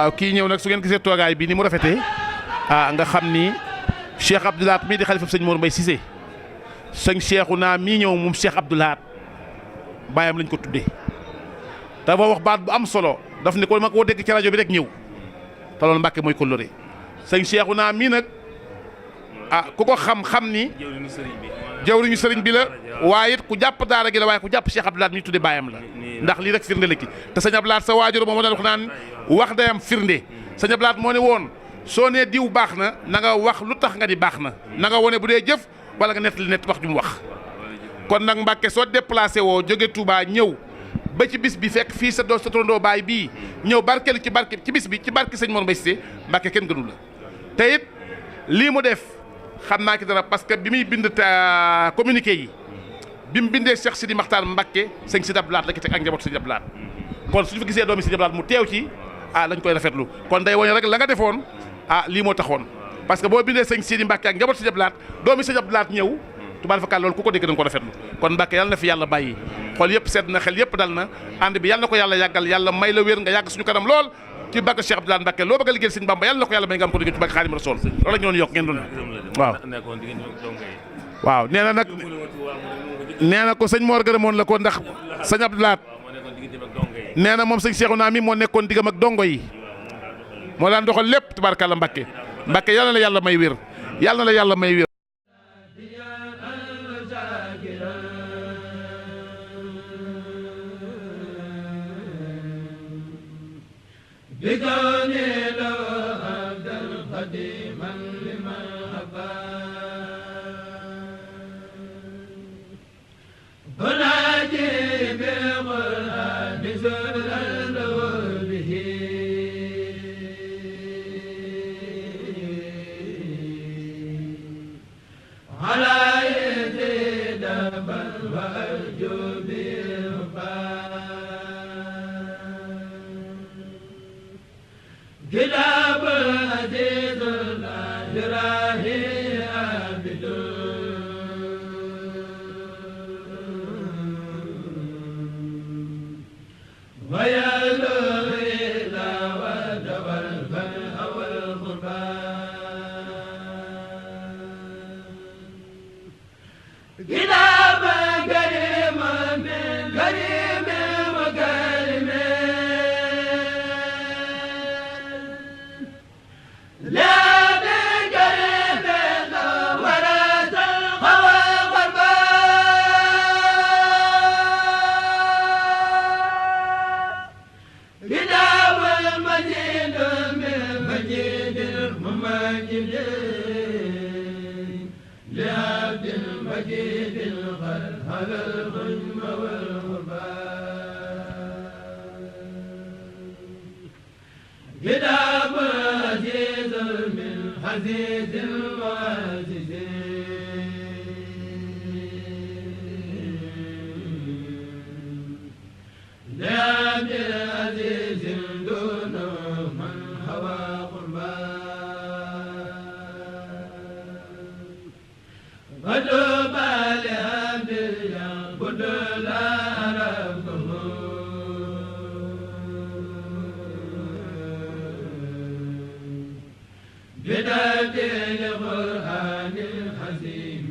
waaw kii ñëw nag su ngeen gisee toogaay bi ni mu rafetee nga xam ni Cheikh Abdou Lahad mii di xalifa sëñ Mor Mbaye Cissé sëñ Cheikhouna mii ñëw moom Cheikh Abdou Lahad baayam lañ ko tuddee dafa wax baat bu am solo daf ne ko ma ko dégg ci rajo bi rek ñëw te loolu Mbàkke mooy kóllëre sëñ Cheikhouna mii nag ku ko xam ni jawriñu sëriñ bi la waaye it ku jàpp daara gi la waaye ku jàpp Cheikh Abdou Lahad mii tuddee baayam la ndax lii rek firnde la ki te sëñ Abdou Lahad sa waajur moom daan wax naan wax dayam firnde sëñ Abdou Lahad moo ne woon soo nee diw baax na na nga wax lu tax nga di baax na na nga wone bu dee jëf wala nga nettali wax ju mu wax kon nag Mbàkke soo déplacé woo jóge Touba ñëw ba ci bis bi fekk fii sa tondoo baay bii ñëw barkeelu ci bis bi ci barke sëñ Mor Mbaye Cissé Mbàkke kenn gënu la te it lii mu def xam naa ki dara parce que bi muy bind communiqué yi bi mu bindee Cheikh Sidi Makhtar Mbàkke sëñ Sidi Abdou Lahad la ki teg ak njabootu sëñ Abdou Lahad kon suñu fa gisee doomi sëñ Abdou Lahad mu teew ci lañ koy rafetlu kon day woñe rek la nga defoon lii moo taxoon parce que boo bindee sëñ Sidi Mbàkke ak njabootu sëñ Abdou Lahad doomi sëñ Abdou Lahad ñëw tubaar fakal loolu ku ko dégg da nga ko rafetlu kon Mbàkke yàlla na fi yàlla bàyyi xool yëpp sedd na xel yëpp dal na ànd bi yàlla na ko yàlla yàggal yàlla may la wér nga yàgg suñu kanam lool ci barke Cheikh Abdou Lahad Mbàkke loo bëgg a liggéeyal sëñ Bamba yàlla na ko yàlla may nga am ko liggéey ci barke Xaadimu Rasuul loolu la ñu doon yokk ngeen doon waaw nee na nag nee na ko sëñ Mor gërëmoon la ko ndax sëñ Abdou Lahad nee na moom sëñ Cheikhouna mi moo nekkoon diggam ak dongo yi moo daan doxal lépp tubaarkàlla Mbàkke Mbàkke yàlla na la yàlla may wér yàlla na la yàlla may wér بداية القرآن الحزين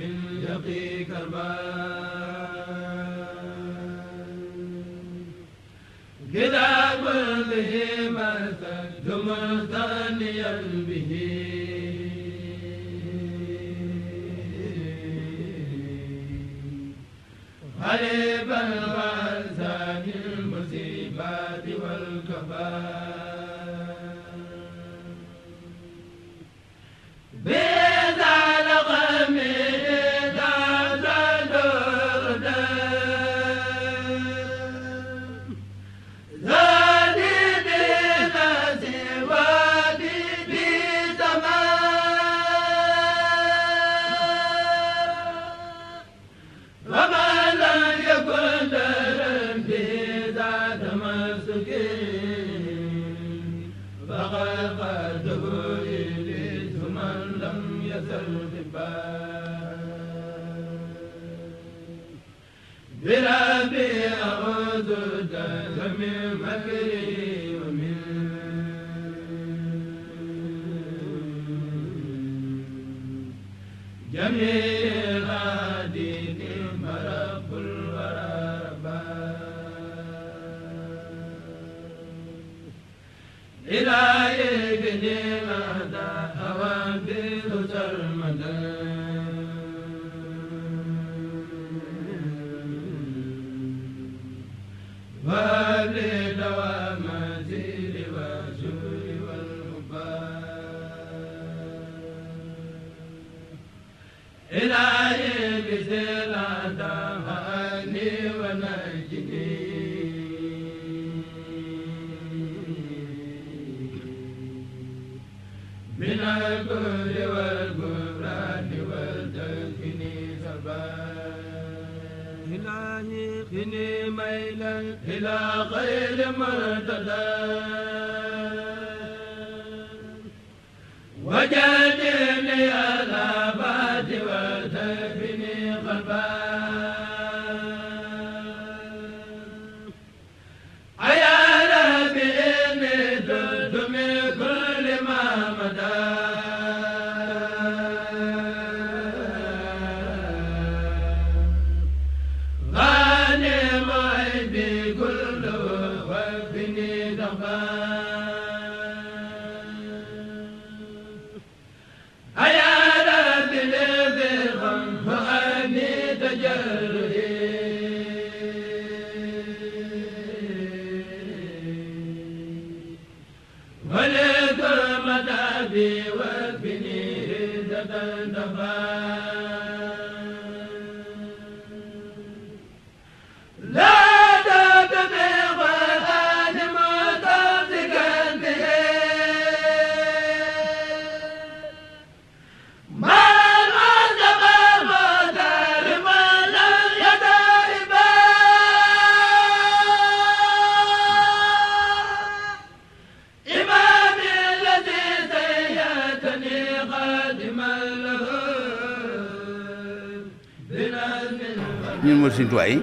ñun mooy Sëriñ Tuubaa yi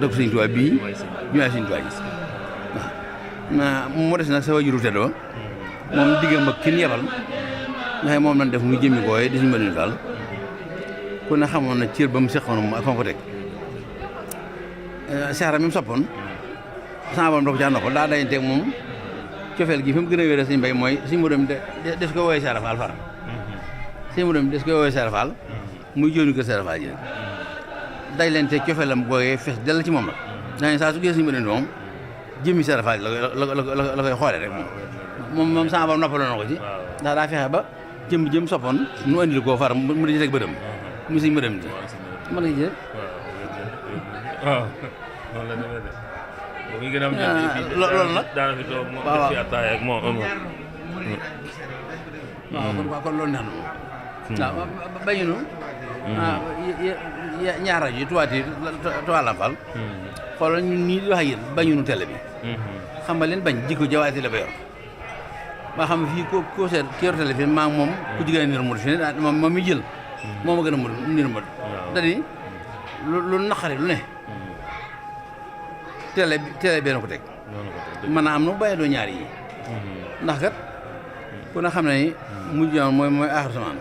dëkk Sëriñ Tuubaa bii ñu waay Sëriñ Tuubaa yi waaw moo des nag sa wajuru tedd ba moom diggam ak kenn yebal nga xam moom lañ def muy jëmmi gooye di suñu mënuñu daal ku ne xamoon na cër ba mu seqoon moom ak fa ko teg saara mi mu soppoon sama borom da ko caa noppal daa dañu teg moom cofeel gi fi mu gën a wéere suñu mbéy mooy suñu mu dem des ko woowee Saara Faal far suñu mu dem des ko woowee Saara Faal muy jóoni kër Saara Faal ji day leen te cofeelam gooyee fees dell ci moom la dañu saa su gisee suñu mu dem moom jëmmi Saara Faal la koy xoolee rek moom sama borom noppaloon na ko ci ndax daa fexe ba jëm soppoon nu andil koo far mu di ci teg bëtam mu suñu mu dem ji mën nga ji waaw noonu la demee de bu muy gën a am loolu nag daana fi toog moom def fi attaaya ak moom waaw kon loolu neex na moom waaw bañunu ñaar rajo yi tuwaa Lamfal xoolal ñun nii di wax ak yéen bañunu télé bi xam nga leen bañ jikko jawaati la ba yor ba xam fii ko seet ki yor télé fi maa ngi moom ku jigéen nir mud fi ne moom mi jël moom a gën a mud nir mud dadi lu naqari lu ne télé benn ko teg mën naa am nu bàyyi doo ñaar yi ndax kat ku ne xam ne ni mujj yoon mooy aaxir samaan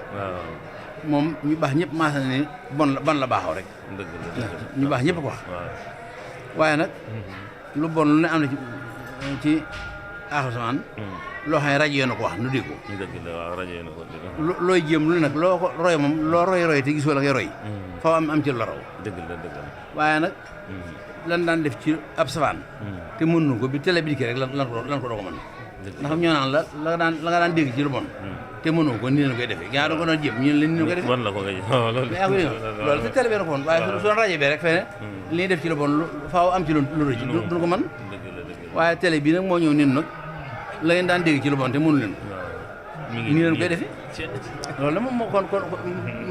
moom ñu baax ñëpp maasa na ni ban la baaxoo rek dëgg la ñu baax ñëpp ko wax waaw waaye nag lu bon lu ne am na ci aaxu samaan loo xam ne rajo yi na ko wax nu dégg ko dëgg la waaw rajo yi na ko looy jéem lu ne nag loo ko roy moom loo roy te gisoo la ngay roy faw am ci lu la raw dëgg la waaye nag lan daan def ci ab safaan te mënuñu ko bi télé bi dikkee rek lan ko doo ko mën ndax ñoo naan la nga daan dégg ci lu bon te mënoo ko nii leen koy defee gaa da ko doon jéem ñu leen ni koy defee wan la ko nga loolu te télé bi na ko woon waaye su doon rajo bi rek fene li ñuy def ci lu bon faaw am ci lu rëcc duñu ko mën waaye télé bi nag moo ñëw nin nag la ngeen daan dégg ci lu bon te mënu leen nii leen koy defee loolu la moom moo kon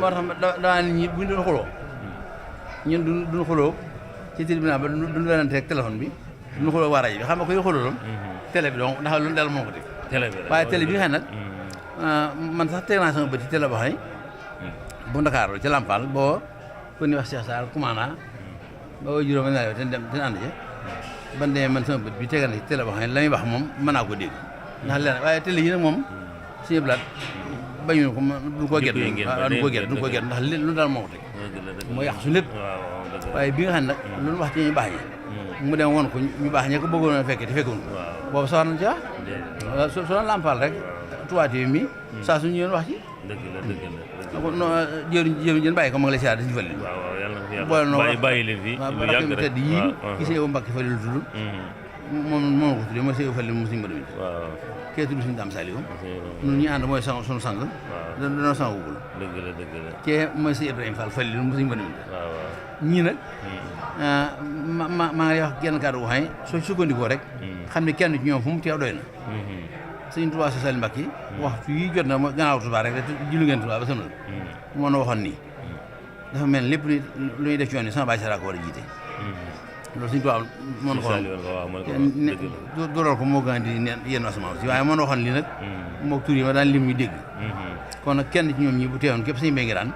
moo tax daa nit ñi buñ doon xuloo ñun duñ xuloo ci tribunal ba duñ werante rek téléphone bi duñ xuloo waa rajo bi xam nga koy xuloo loolu télé bi donc ndax lu dal moo ko teg waaye télé bi nga xam nag man sax teg naa sama bët ci télé boo xam ne bu Ndakaaru ci Lampal boo ku ni wax Cheikh Sarr commandant ba way juróoma nelaw te dem te ànd ci ban demee man sama bët bi tegal na ci télé boo xam ne la muy wax moom mën naa ko dégg ndax leen waaye télé yi nag moom suñu blaat bañu ko duñ ko gedd duñ ko gedd ndax lu daal moo ko teg moo yàq su lépp waaye bi nga xam ne nag lu wax ci ñu baax ñi mu dem woon ko ñu baax ñe ko bëggoon a fekke te fekkoon boobu sax nañ ci wax su doon Lampal rek tuwaat yi mi saa suñu ñëwoon wax ci jëriñ jën bàyyi ko ma ngi lay siyaar dañu fële boole noo bàyyi leen fi waaw ba rakk tedd yii gisee yow Mbàkke fële lu tudd moom ko tuddee mooy sëñ fële mu suñu mbëdmi kee tudd suñu daam Saliou ñun ñu ànd mooy sang suñu sang danoo sang wugul kee mooy sëñ Ibrahima Fall fële mu suñu mbëdmi ñii nag maa ngi lay wax genn kàddu gu xam ne soo sukkandikoo rek xam ne kenn ci ñoom fu mu teew doy na sëñ Tuubaa Saliou Mbacké waxtu yi jot na ma gannaaw Tuubaa rek te julli ngeen Tuubaa ba sëmal moo na waxoon nii dafa mel lépp lu ñuy def ci yoon yi sama baay Sara ko war a jiite loolu sëñ Tuubaa moo na ko waxoon doolal ko moo gën a di yenn asamaan si waaye moo na waxoon lii nag moo tur yi ma daan lim ñu dégg kon nag kenn ci ñoom ñi bu teewoon képp suñu mbéy ngi daan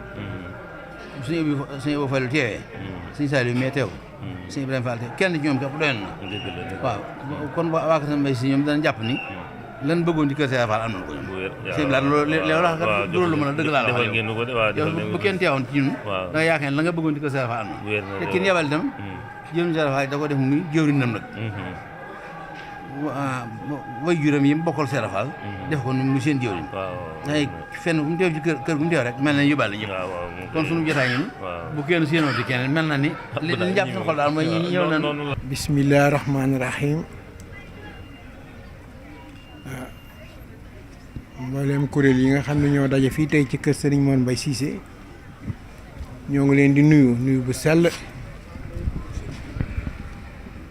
suñu Ibou Fallu teewee suñu Saliou mais teew suñu Ibrahima Fall teew kenn ci ñoom képp doyoon na waaw kon waa ko sa mbéy si ñoom dana jàpp ni lan bëggoon ci kër Cheikh Fall am na ko ñoom sëñ Blaat loolu la mën a dëgg laa la wax yow bu kenn teewoon ci ñun da nga yaakaar ne la nga bëggoon ci kër Cheikh Fall am na te kin yebal itam jëwriñ Cheikh Fall da ko def muy jëwriñam nag way juram yi mu bokkal Cheikh Fall def ko mu seen jëwriñ ay fenn fu mu teew ci kër gu mu teew rek mel na yóbbaale ñëpp kon suñu jotaay ñun bu kenn séenoo ci keneen mel na ni li ñu jàpp suñu xol daal mooy ñi ñëw nañ bismillahi rahmaani rahim mboolem kuréel yi nga xam ne ñoo daje fii tey ci kër Serigne Mor Mbaye Cissé ñoo ngi leen di nuyu bu sell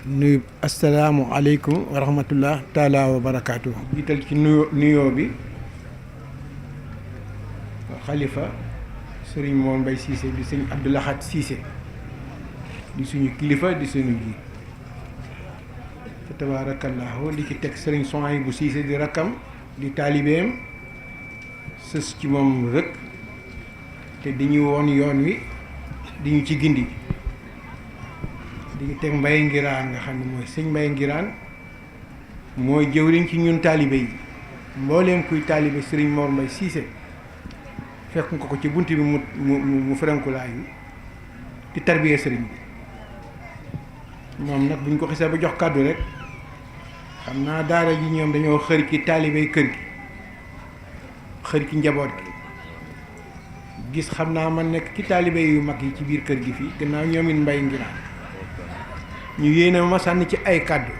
nuyu asalaamu aleykum wa rahmatullah taala wa barakaatu. jiital ci nuyoo bi xalifa Serigne Mor Mbaye Cissé di sëñ Abdou Lahad Cissé di suñu kilifa di suñu ji fa tabarakallahu di ci teg Serigne Souhaïbou Cissé di rakkam di taalibeem sës ci moom rëkk te di ñu woon yoon wi di ñu ci gindi di ñu teg Mbaye Ngiraan nga xam ne mooy sëñ Mbaye Ngiraan mooy jëwriñ ci ñun taalibe yi mbooleem kuy taalibe Serigne Mor Mbaye Cissé fekk nga ko ci bunt bi mu ferenkulaayu di tarbiya sëriñ bi moom nag buñ ko xisee ba jox kàddu rek xam naa daara ji ñoom dañoo xër ci taalibey kër gi xër ci njaboot gi gis xam naa man nekk ci taalibe yu mag yi ci biir kër gi fii gannaaw ñoom it Mbay Ngiraan ñu yéene ma sànni ci ay kàddu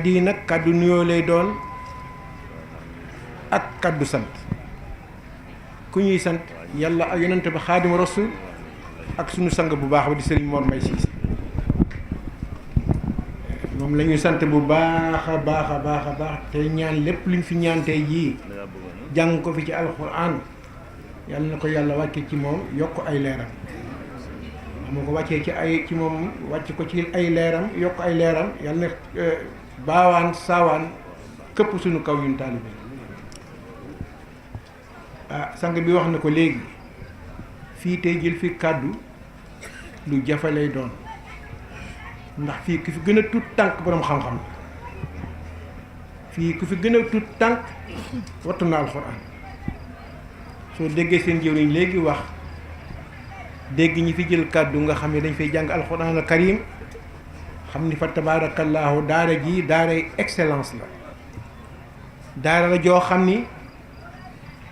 yi nag kàddu nuyoo lay doon ak kàddu sant ku ñuy sant yàlla ak yonent ba Xaadimu Rasuul ak sunu sang bu baax ba di Sëriñ Mor Mbaye Cissé moom la ñuy sant bu baax a baax a baax a baax te ñaan lépp luñ fi ñaan tey jii jàng ko fi ci alxuraan yàlla na ko yàlla wàcce ci moom yokk ay leeram moo ko wàccee ci moom wàcc ko ci ay leeram yokk ay leeram yàlla na baawaan saawaan këpp suñu kaw ñun taalibe sang bi wax na ko léegi fii tey jël fi kàddu lu jafe lay doon ndax fii ku fi gën a tuut tànk boroom xam-xam fii ku fi gën a tuut tànk wattu na alxuraan soo déggee seen jëwriñ léegi wax dégg ñi fi jël kàddu nga xam ne dañ fay jàng alxuraan al karim xam ni fa tabaarakallaahu daara ji daaray excellence la daara la joo xam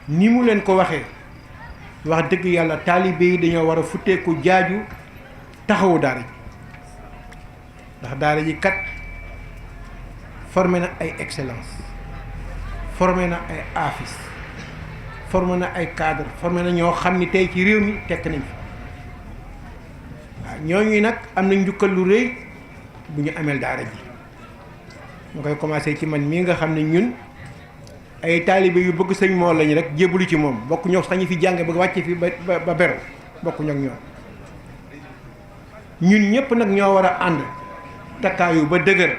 ni mu leen ko waxee wax dëgg yàlla taalibe yi dañoo war a futteeku jaaju taxawu daara ji ndax daara ji kat formé na ay excellence formé na ay afis formé na ay cadre formé na ñoo xam ni tey ci réew mi tekk nañ fi waaw ñooñu nag am na njukkal lu rëy bu ñu ameel daara ji ñu koy commencé ci man mii nga xam ne ñun ay taalibe yu bëgg sëñ moo lañu rek jébbalu ci moom bokk ñoo sax ñu fi jànge ba wàcce fi ba beru bokk ñoo ñoom ñun ñëpp nag ñoo war a ànd takkaayu ba dëgër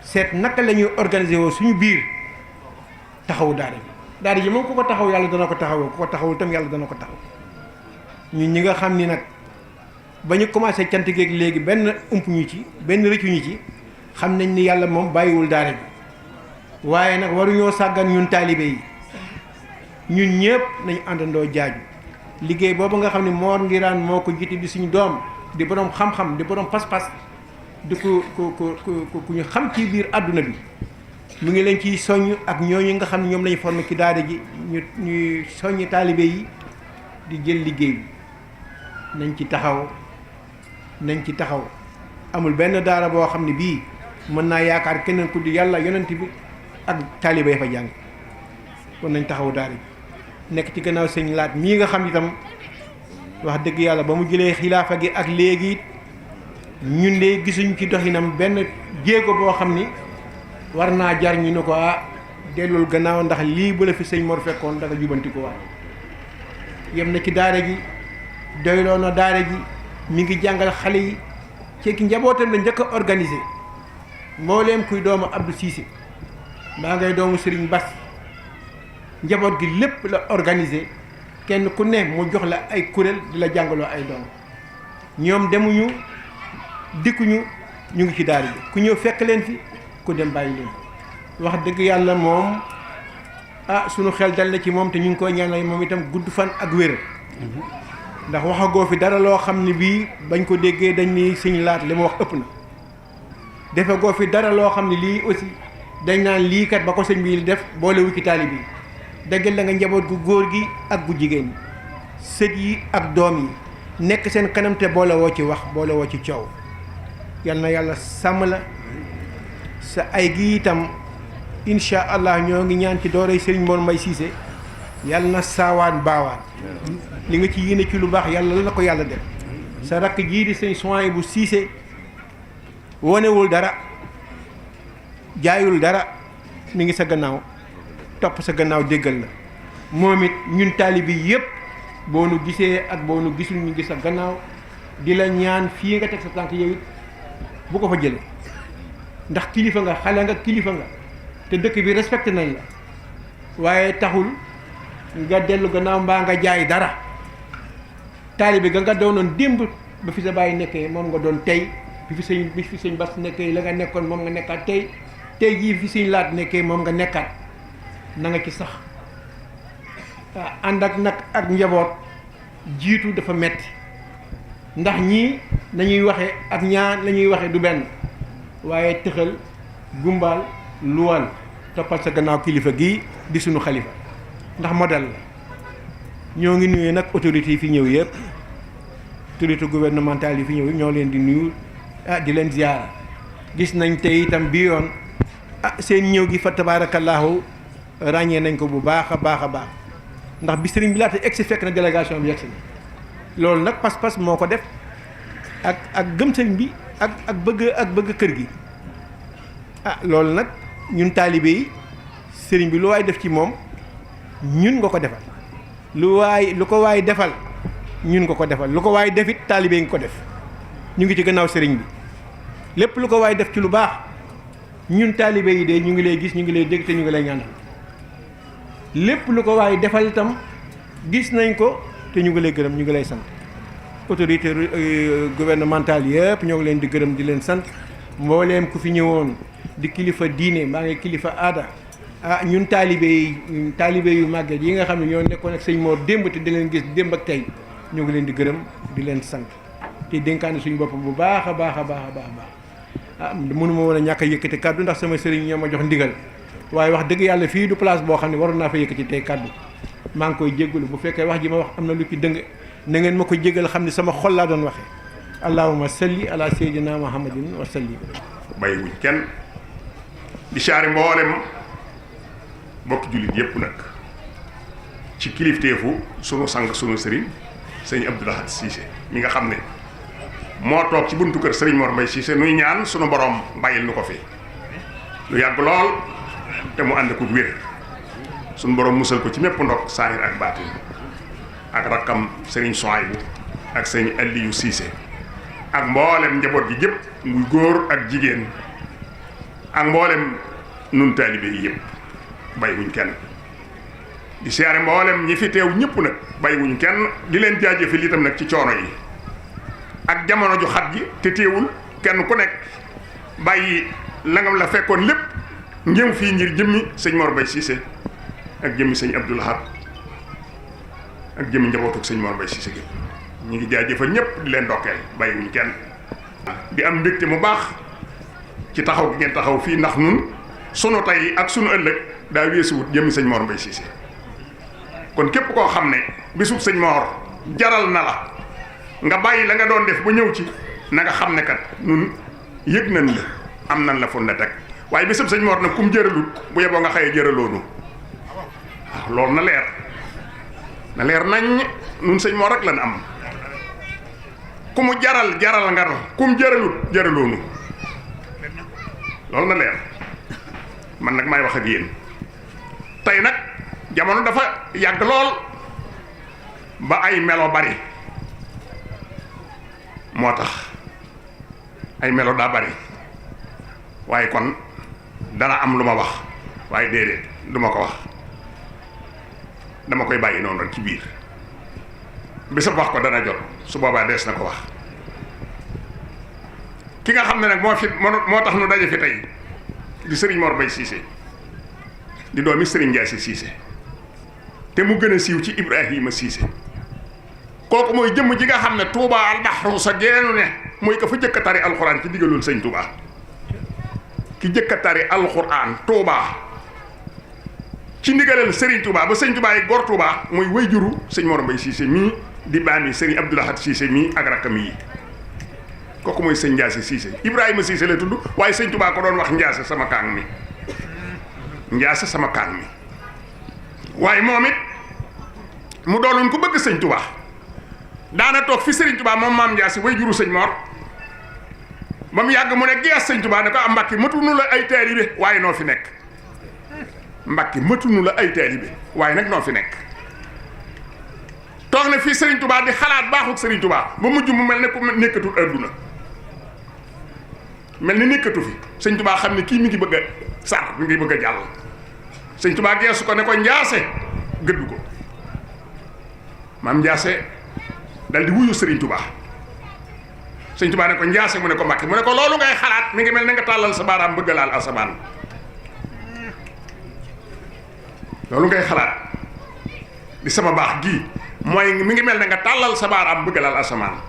seet naka la ñuy organiser woo suñu biir taxawu daara ji moom ku ko taxaw yàlla dana ko taxawoo ku ko taxawul tam yàlla dana ko taxaw ñun ñi nga xam ni nag ba ñu commencé cant geeg léegi benn ump ñu ci benn rëccu ñu ci xam nañ ni yàlla moom bàyyiwul daara ji waaye nag waruñoo sàggan ñun taalibe yi ñun ñëpp nañu àndandoo jaaju liggéey boobu nga xam ne Mor Ngiraan moo ko jiite di suñu doom di borom xam-xam di borom pas-pas di ku ñu xam ci biir àdduna bi mu ngi leen ciy soññ ak ñooñu nga xam ne ñoom lañu formé ci daara ji ñuy soññ taalibe yi di jël liggéey bi nañ ci taxaw amul benn daara boo xam ne bii mën naa yaakaar keneen ku di yàlla yonent bi ak taalibe ya fa jàng kon nañ taxaw daara ji nekk ci gannaaw sëñ Laat mii nga xam itam wax dëgg yàlla ba mu jëlee xilaafa gi ak léegi ñun de gisuñ ci doxinam benn jéego boo xam ni war naa jar ñu ne ko dellul gannaaw ndax lii bu la fi sëñ Mor fekkoon da nga jubanti ko waat yem na ci daara ji doyloo na daara ji mi ngi jàngal xale yi ci ki njabootam la njëkk a organisé mbooleem kuy doomu Abdou Cissé maa ngay doomu Serigne Bass njaboot gi lépp la organisé kenn ku ne mu jox la ay kuréel di la jàngaloo ay doom ñoom demuñu dikkuñu ñu ngi ci daara ji ku ñëw fekk leen fi ku dem bàyyi leen wax dëgg yàlla moom sunu xel dal na ci moom te ñu ngi koy ñaanal moom itam gudd fan ak wér ndax waxagoo fi dara loo xam ne bii bañ ko déggee dañ ni Sëñ Laat li ma wax ëpp na defagoo fi dara loo xam ne lii aussi dañ naan lii kat ba ko sëñ bi def boolewu ci taalib yi dëggal la nga njaboot gu góor gi ak gu jigéen ñi sët yi ak doom yi nekk seen kanam te boole woo ci wax boole woo ci coow yal na yàlla sàmm la sa ay gi itam incha allah ñoo ngi ñaan ci doorey Serigne Mor Mbaye Cissé yàlla na saawaan baawaan li nga ci yéene ci lu baax yàlla la ko yàlla def sa rakk jii di sëñ Souhaïbou Cissé wonewul dara jaayul dara mi ngi sa gannaaw topp sa gannaaw déggal la moom it ñun taalibi yëpp boo nu gisee ak boo nu gisul ñu ngi sa gannaaw di la ñaan fii nga teg sa tànk yow it bu ko fa jële ndax kilifa nga xale nga kilifa nga te dëkk bi respecté nañ la waaye taxul nga dellu gannaaw mbaa nga jaay dara taalibe ga nga doonoon démb ba fi sa bàyyi nekkee moom nga doon tey bi fi sëñ Bass nekkee la nga nekkoon moom nga nekkaat tey jii fi sëñ Laat nekkee moom nga nekkaat na nga ci sax ànd ak nag ak njaboot jiitu dafa metti ndax ñii nañuy waxe ak ñaan la ñuy waxe du benn waaye tëxal gumbaal luwal toppal sa gannaaw kilifa gii di sunu xalifa ndax modèle la ñoo ngi nuyu nag autorités yi fi ñëw yëpp autorité gouvernementale yi fi ñëw ñoo leen di nuyu di leen ziyaara gis nañ tey itam bi yoon seen ñëw gi fa tabaarakallaahu ràññee nañ ko bu baax a baax a baax ndax bi sëriñ bi laata egsi fekk na délégation bi yegsi na loolu nag pas-pas moo ko def ak gëm sëriñ bi ak bëgg kër gi loolu nag ñun taalibe yi sëriñ bi lu waay def ci moom ñun nga ko defal lu ko waay defal ñun nga ko defal lu ko waay defit taalibe nga ko def ñu ngi ci gannaaw sëriñ bi lépp lu ko waay def ci lu baax ñun taalibe yi de ñu ngi lay gis ñu ngi lay dégg te ñu ngi lay ñaanal lépp lu ko waay defal itam gis nañ ko te ñu ngi lay gërëm ñu ngi lay sant autorité gouvernementale yëpp ñoo ngi leen di gërëm di leen sant mbooleem ku fi ñëwoon di kilifa diine maa ngi kilifa aada ñun taalibe yu màgget yi nga xam ne ñoo nekkoon ak sëñ Mor démb te di leen gis démb ak tey ñu ngi leen di gërëm di leen sant te dénkaane suñu bopp bu baax a baax a baax a baax a baax mënuma woon a ñàkk a yëkkati kàddu ndax sama sëriñ ñoo ma jox ndigal waaye wax dëgg yàlla fii du place boo xam ne waroon naa fa yëkkati tey kàddu maa ngi koy jéggalu bu fekkee wax ji ma wax am na lu ci dëng na ngeen ma ko jéggal xam ne sama xol laa doon waxee allahumma salli ala sayyidina muhammadin wa sallim. bàyyiwuñ kenn di saari mboolem bokki jullit yépp nag ci kilifteefu sunu sang sunu sëriñ sëñ Abdou Lahad Cissé mi nga xam ne moo toog ci buntu kër sëriñ Mor Mbaye Cissé nuy ñaan sunu borom bàyyil nu ko fi lu yàgg lool te mu ànd ko wér sunu borom musal ko ci mépp ndog saahir ak baatin ak rakkam sëriñ Souhaïbou ak sëñ Aliou Cissé ak mboolem njaboot gi yëpp muy góor ak jigéen ak mboolem nun taalibe yi yëpp bàyyiwuñ kenn di siyaare mboolem ñi fi teew ñëpp nag bàyyiwuñ kenn di leen jaajëfe li itam nag ci coono yi ak jamono ju xat ji te teewul kenn ku nekk bàyyi la ngam la fekkoon lépp ngëm fii ngir jëmmi sëñ Mor Mbaye Cissé ak jëmmi sëñ Abdou Lahad ak jëmmi njabootuk sëñ Mor Mbaye Cissé gi ñu ngi jaajëfal ñëpp di leen ndokkeel bàyyiwuñ kenn di am mbégte mu baax ci taxaw gi ngeen taxaw fii ndax nun sunu tey ak sunu ëllëg daa weesuwut jëmmi sëñ Mor Mbaye Cissé kon képp koo xam ne bisub sëñ Mor jaral na la nga bàyyi la nga doon def ba ñëw ci na nga xam ne kat nun yëg nañ la am nañ la fun la teg waaye bisub sëñ Mor nag kum jëralut bu yeboo nga xëyee jëraloonu waaw loolu na leer nañ nun sëñ Mor rek lan am ku mu jaral nga no kum jëralut jëraloonu loolu na leer man nag may wax ak yéen tey nag jamono dafa yàgg lool ba ay melo bari moo tax ay melo daa bari waaye kon dana am lu ma wax waaye déedéet du ma ko wax dama koy bàyyi noonu rek ci biir bisab wax ko dana jot su boobaa dees na ko wax ki nga xam ne nag moo tax nu daje fi tey di sëriñ Mor Mbaye Cissé di doomi sëriñ Ndiassé Cissé te mu gën a siiw ci Ibrahima Cissé kooku mooy jëmm ji nga xam ne Touba albahru sa geenu ne mooy ko fa jëkk a tari alxuraan ci digaloon sëñ Touba ki jëkk a tari alxuraan Touba ci ndigalal sëriñ Touba ba sëñ Touba yi gor Touba mooy wayjuru sëñ Mor Mbaye Cissé mii di baami sëriñ Abdou Lahad Cissé mii ak rakkam yi kooku mooy sëñ Ndiassé Cissé Ibrahima Cissé la tudd waaye sëñ Touba ko doon wax Ndiassé sama kaang mi Ndiassé sama kaang mi waaye moom it mu doonoon ku bëgg sëñ Touba daana toog fi sëriñ Touba moom maam Ndiassé way juru sëñ Mor ba mu yàgg mu ne gees sëñ Touba ne ko am Mbàkke matunu la ay taalibe waaye noo fi nekk Mbàkke matunu la ay taalibe waaye nag noo fi nekk toog na fii sëriñ Touba di xalaat baaxuk sëriñ Touba ba mujj mu mel ne ku nekkatul adduna mel ni nekkatu fi sëñ Touba xam ne kii mi ngi bëgg a sar mi ngi bëgg a jàll sëñ Touba geesu ko ne ko Ndiassé gëddu ko maam Ndiassé dal di wuyu sëriñ Touba sëñ Touba ne ko Ndiassé mu ne ko Mbàkke mu ne ko loolu ngay xalaat mi ngi mel ne nga tàllal sa baaraam bëgg laal asamaan loolu ngay xalaat di sama baax gii mooy mi ngi mel ne nga tàllal sa baaraam bëgg laal asamaan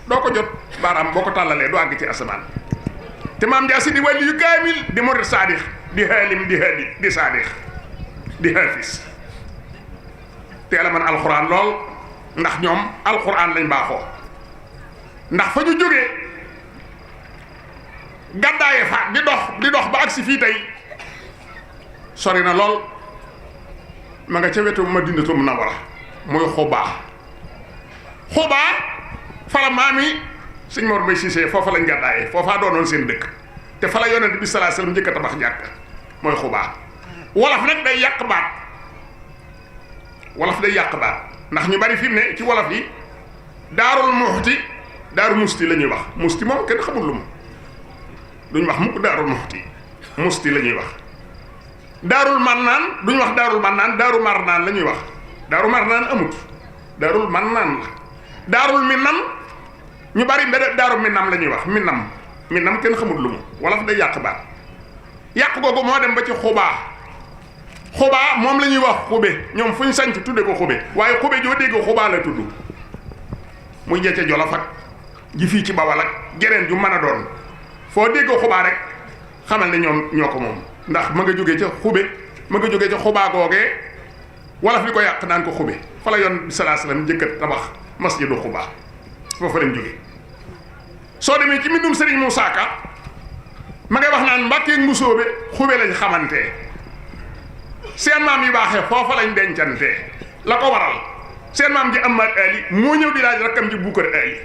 doo ko jot baaraam boo ko tàllalee doo àgg ci asamaan te maam Ndiassé di wàlli yu kaamil di murid saadix di xaalim di haadi di saadix di haafis teel a man alxuraan lool ndax ñoom alxuraan lañ baaxoo ndax fa ñu jógee gàddaaye fa di dox ba agsi fii tey sori na lool ma nga ca wetu Madinatu Munawwara muy xubaa fala maami sëñ Mor Mbaye Cissé foofa lañ gàddaaye foofaa doonoon seen dëkk te fa la yonent bi sallallahu alayhi wasallam njëkk a tabax jàkk mooy xubaa wolof nag day yàq baat ndax ñu bari fi mu ne ci wolof yi daarul musti la ñuy wax musti moom kenn xamul lu mu duñ wax mukk daarul musti la ñuy wax daarul marnaan duñ wax daarul marnaan daaru marnaan la ñuy wax daaru marnaan amut daarul marnaan la daarul minnam ñu bari mbede daaru minnam la ñuy wax minnam kenn xamul lu mu wolof day yàq baat yàq googu moo dem ba ci xubaa xubaa moom la ñuy wax xube ñoom fu ñu sanc tudde ko xube waaye xube joo dégg xubaa la tudd muy jecce Jolof ak ji fii ci Bawal ak geneen ju mën a doon foo dégg xubaa rek xamal ne ñoom ñoo ko moom ndax ma nga jógee ca xube ma nga jógee ca xubaa googee wala fi ko yàq naan ko xube fa la yoon bi salaa salaam njëkkat tabax masjidu xubaa foofu lañ jógee soo demee ci mbindum Sëriñ Muusaa Ka ma ngay wax naan Mbàkke ak Mbusoobe xube lañ xamantee seen maam yi baaxee foofa lañ dencantee la ko waral seen maam ji Amaat Ali moo ñëw di laaj rakkam ji Buukar Ali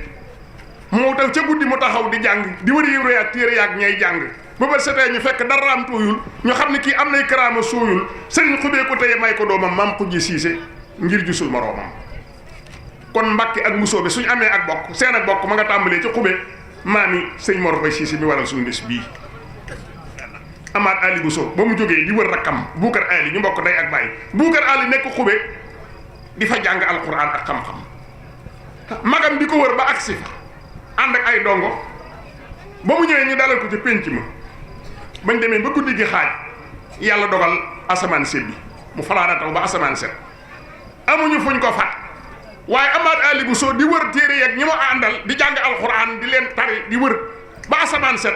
moo tax ca guddi mu taxaw di jàng di wër yi ak téere yaag ñay jàng ba ba setee ñu fekk daraam tooyul ñu xam ne kii am nay karaama sooyul sëriñ xubee ko teye may ko doomam maam Xujji Siise ngir gisul moroomam kon Mbàkke ak Mbusoobe suñu amee ak bokk seen ak bokk ma nga tàmbalee ci xube maami sëñ Mor Mbay Siise mi waral suñu bés bii Amaat Ali Bousso ba mu jógee di wër rakkam Buukar Ali ñu mbokk day ak bàyyi Buukar Ali nekk xube di fa jàng alquran ak xam-xam magam di ko wër ba agsi fa ànd ak ay dongo ba mu ñëwee ñu dalal ko ci pénc ma bañ demee ba guddi gi xaaj yàlla dogal asamaan set bi mu falaana taw ba asamaan set amuñu fuñ ko fat waaye Amaat Ali Bousso di wër téere yeeg ñi ma àndal di jàng alquran di leen tari di wër ba asamaan set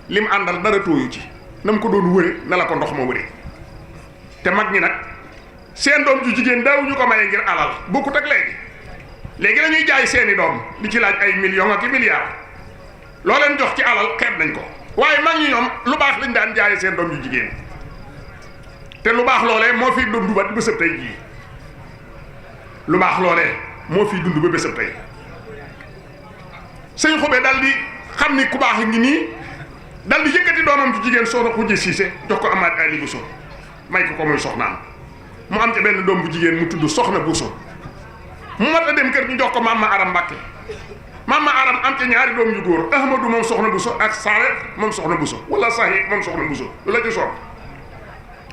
li mu àndal dara tooyu ci na mu ko doon wëre na la ko ndox ma wëre te mag ñi nag seen doom ju jigéen daawuñu ko maye ngir alal bokkut ak léegi la ñuy jaay seeni doom di ci laaj ay millions ak i milliards loo leen jox ci alal xeeb nañ ko waaye mag ñi ñoom lu baax lañ daan jaaye seen doom ju jigéen te lu baax loolee moo fiy dund ba bésëb tey jii lu baax loolee moo fiy dund ba bésëb tey sëñ xubee dal di xam ni ku baax ngi nii dal di yëkkati doomam ci jigéen Soxna Xujji Siise jox ko Amaat Ali Bousso may ko muy soxnaam mu am ca benn doom bu jigéen mu tudd Soxna Bousso mu mat a dem kër ñu jox ko Mama Aram Mbàkke Mama Aram am ca ñaari doom yu góor Ahmadou moom Soxna Bousso ak Saare moom Soxna Bousso wala Sahi moom Soxna Bousso lu la ci soob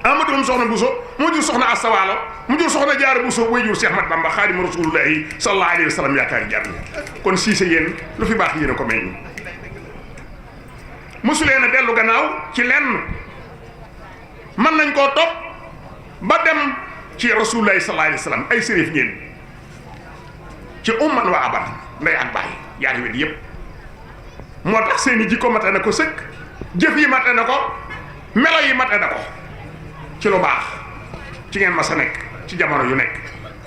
Ahmadou moom Soxna Bousso moo jur Soxna Asta Waalo mu jur Soxna Jaara Bousso way jur Cheikh Mat Bamba Xaadimu Rasuulullaahi sallallaahu alayhi wa sallam yaakaari jar kon Siise yéen lu fi baax yéen a ko may ñu mosuleen a dellu gannaaw ci lenn mën nañ koo topp ba dem ci Rasuulullaahi sallallaahu alayhi wa sallam ay sërif ngeen ci umman wa abat nday ak bàyyi yaari wet yépp moo tax seeni jikko mate na ko sëkk jëf yi mate na ko melo yi mate na ko ci lu baax ci ngeen ma sa nekk ci jamono yu nekk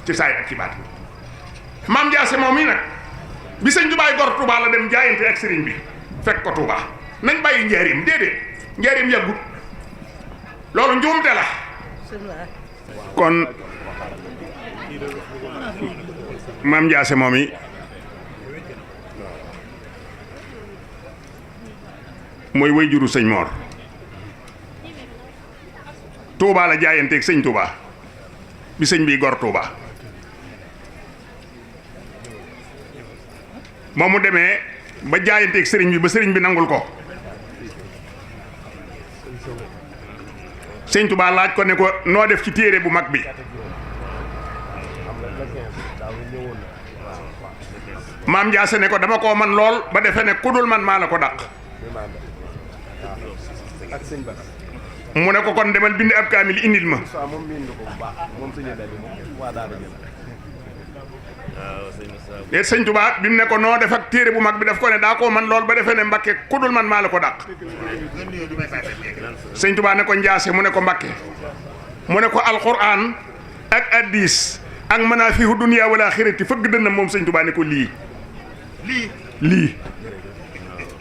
ci saay ak ci baat maam Jaase moom yi nag bi sëñ Tuubaa gor Tuubaa la dem jaayante ak sëriñ bi fekk ko Tuubaa nañ bàyyi njaarim déedéet njaarim yàggut loolu njuumte la kon maam Jaase moom yi mooy way juru sëñ Moor Touba la jaayanteeg sëñ Touba bi sëñ bi gor Touba moom mu demee ba jaayanteeg sëriñ bi ba sëriñ bi nangul ko sëñ Touba laaj ko ne ko noo def ci téere bu mag bi maam Jaase ne ko dama koo man lool ba defe ne ku dul man maa la ko dàq mu ne ko kon demal bind ab kaamil indil ma déet sëñ Tuubaa bi mu ne ko noo def ak téere bu mag bi daf ko ne daa koo man lool ba defee ne Mbakke ku dul man maa la ko dàq sëñ Tuubaa ne ko Njaase mu ne ko Mbakke mu ne ko alquran ak addis ak manaafihu dunya wal axirati fëgg dënnam moom sëñ Tuubaa ne ko lii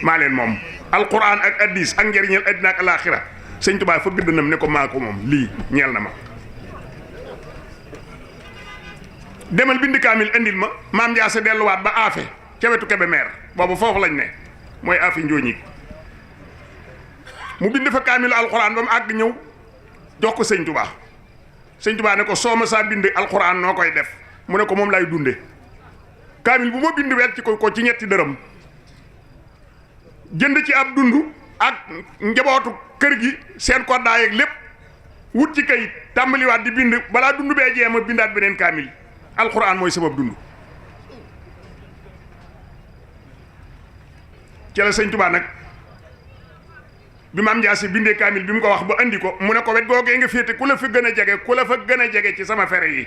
maa leen moom alquran ak addis ak njëriñal addina ak alaxira sëñ Tuubaa fëgg dënnam ne ko maa ko moom lii ñeel na ma demal bind kaamil indil ma maam Njaase delluwaat ba aafe ca wetu Kébémer boobu foofu lañ ne mooy aafe njooñig mu bind fa kaamil alquran ba mu àgg ñëw jox ko sëñ Tuubaa sëñ Tuubaa ne ko soo ma saa bind alquran noo koy def mu ne ko moom lay dunde kaamil bu ma bind wecc ko ci ñetti dërëm jënd ci ab dund ak njabootu kër gi seen koddaay ak lépp wut ci kayit tàmbaliwaat di bind balaa dund bee jeema bindaat beneen kaamil alquran mooy sabab dund ci la sëñ Tuubaa nag bi maam Ndiasse bindee kaamil bi mu ko wax ba andi ko mu ne ko wet googee nga féete ku la fa gën a jege ku la fa gën a jege ci sama fere yi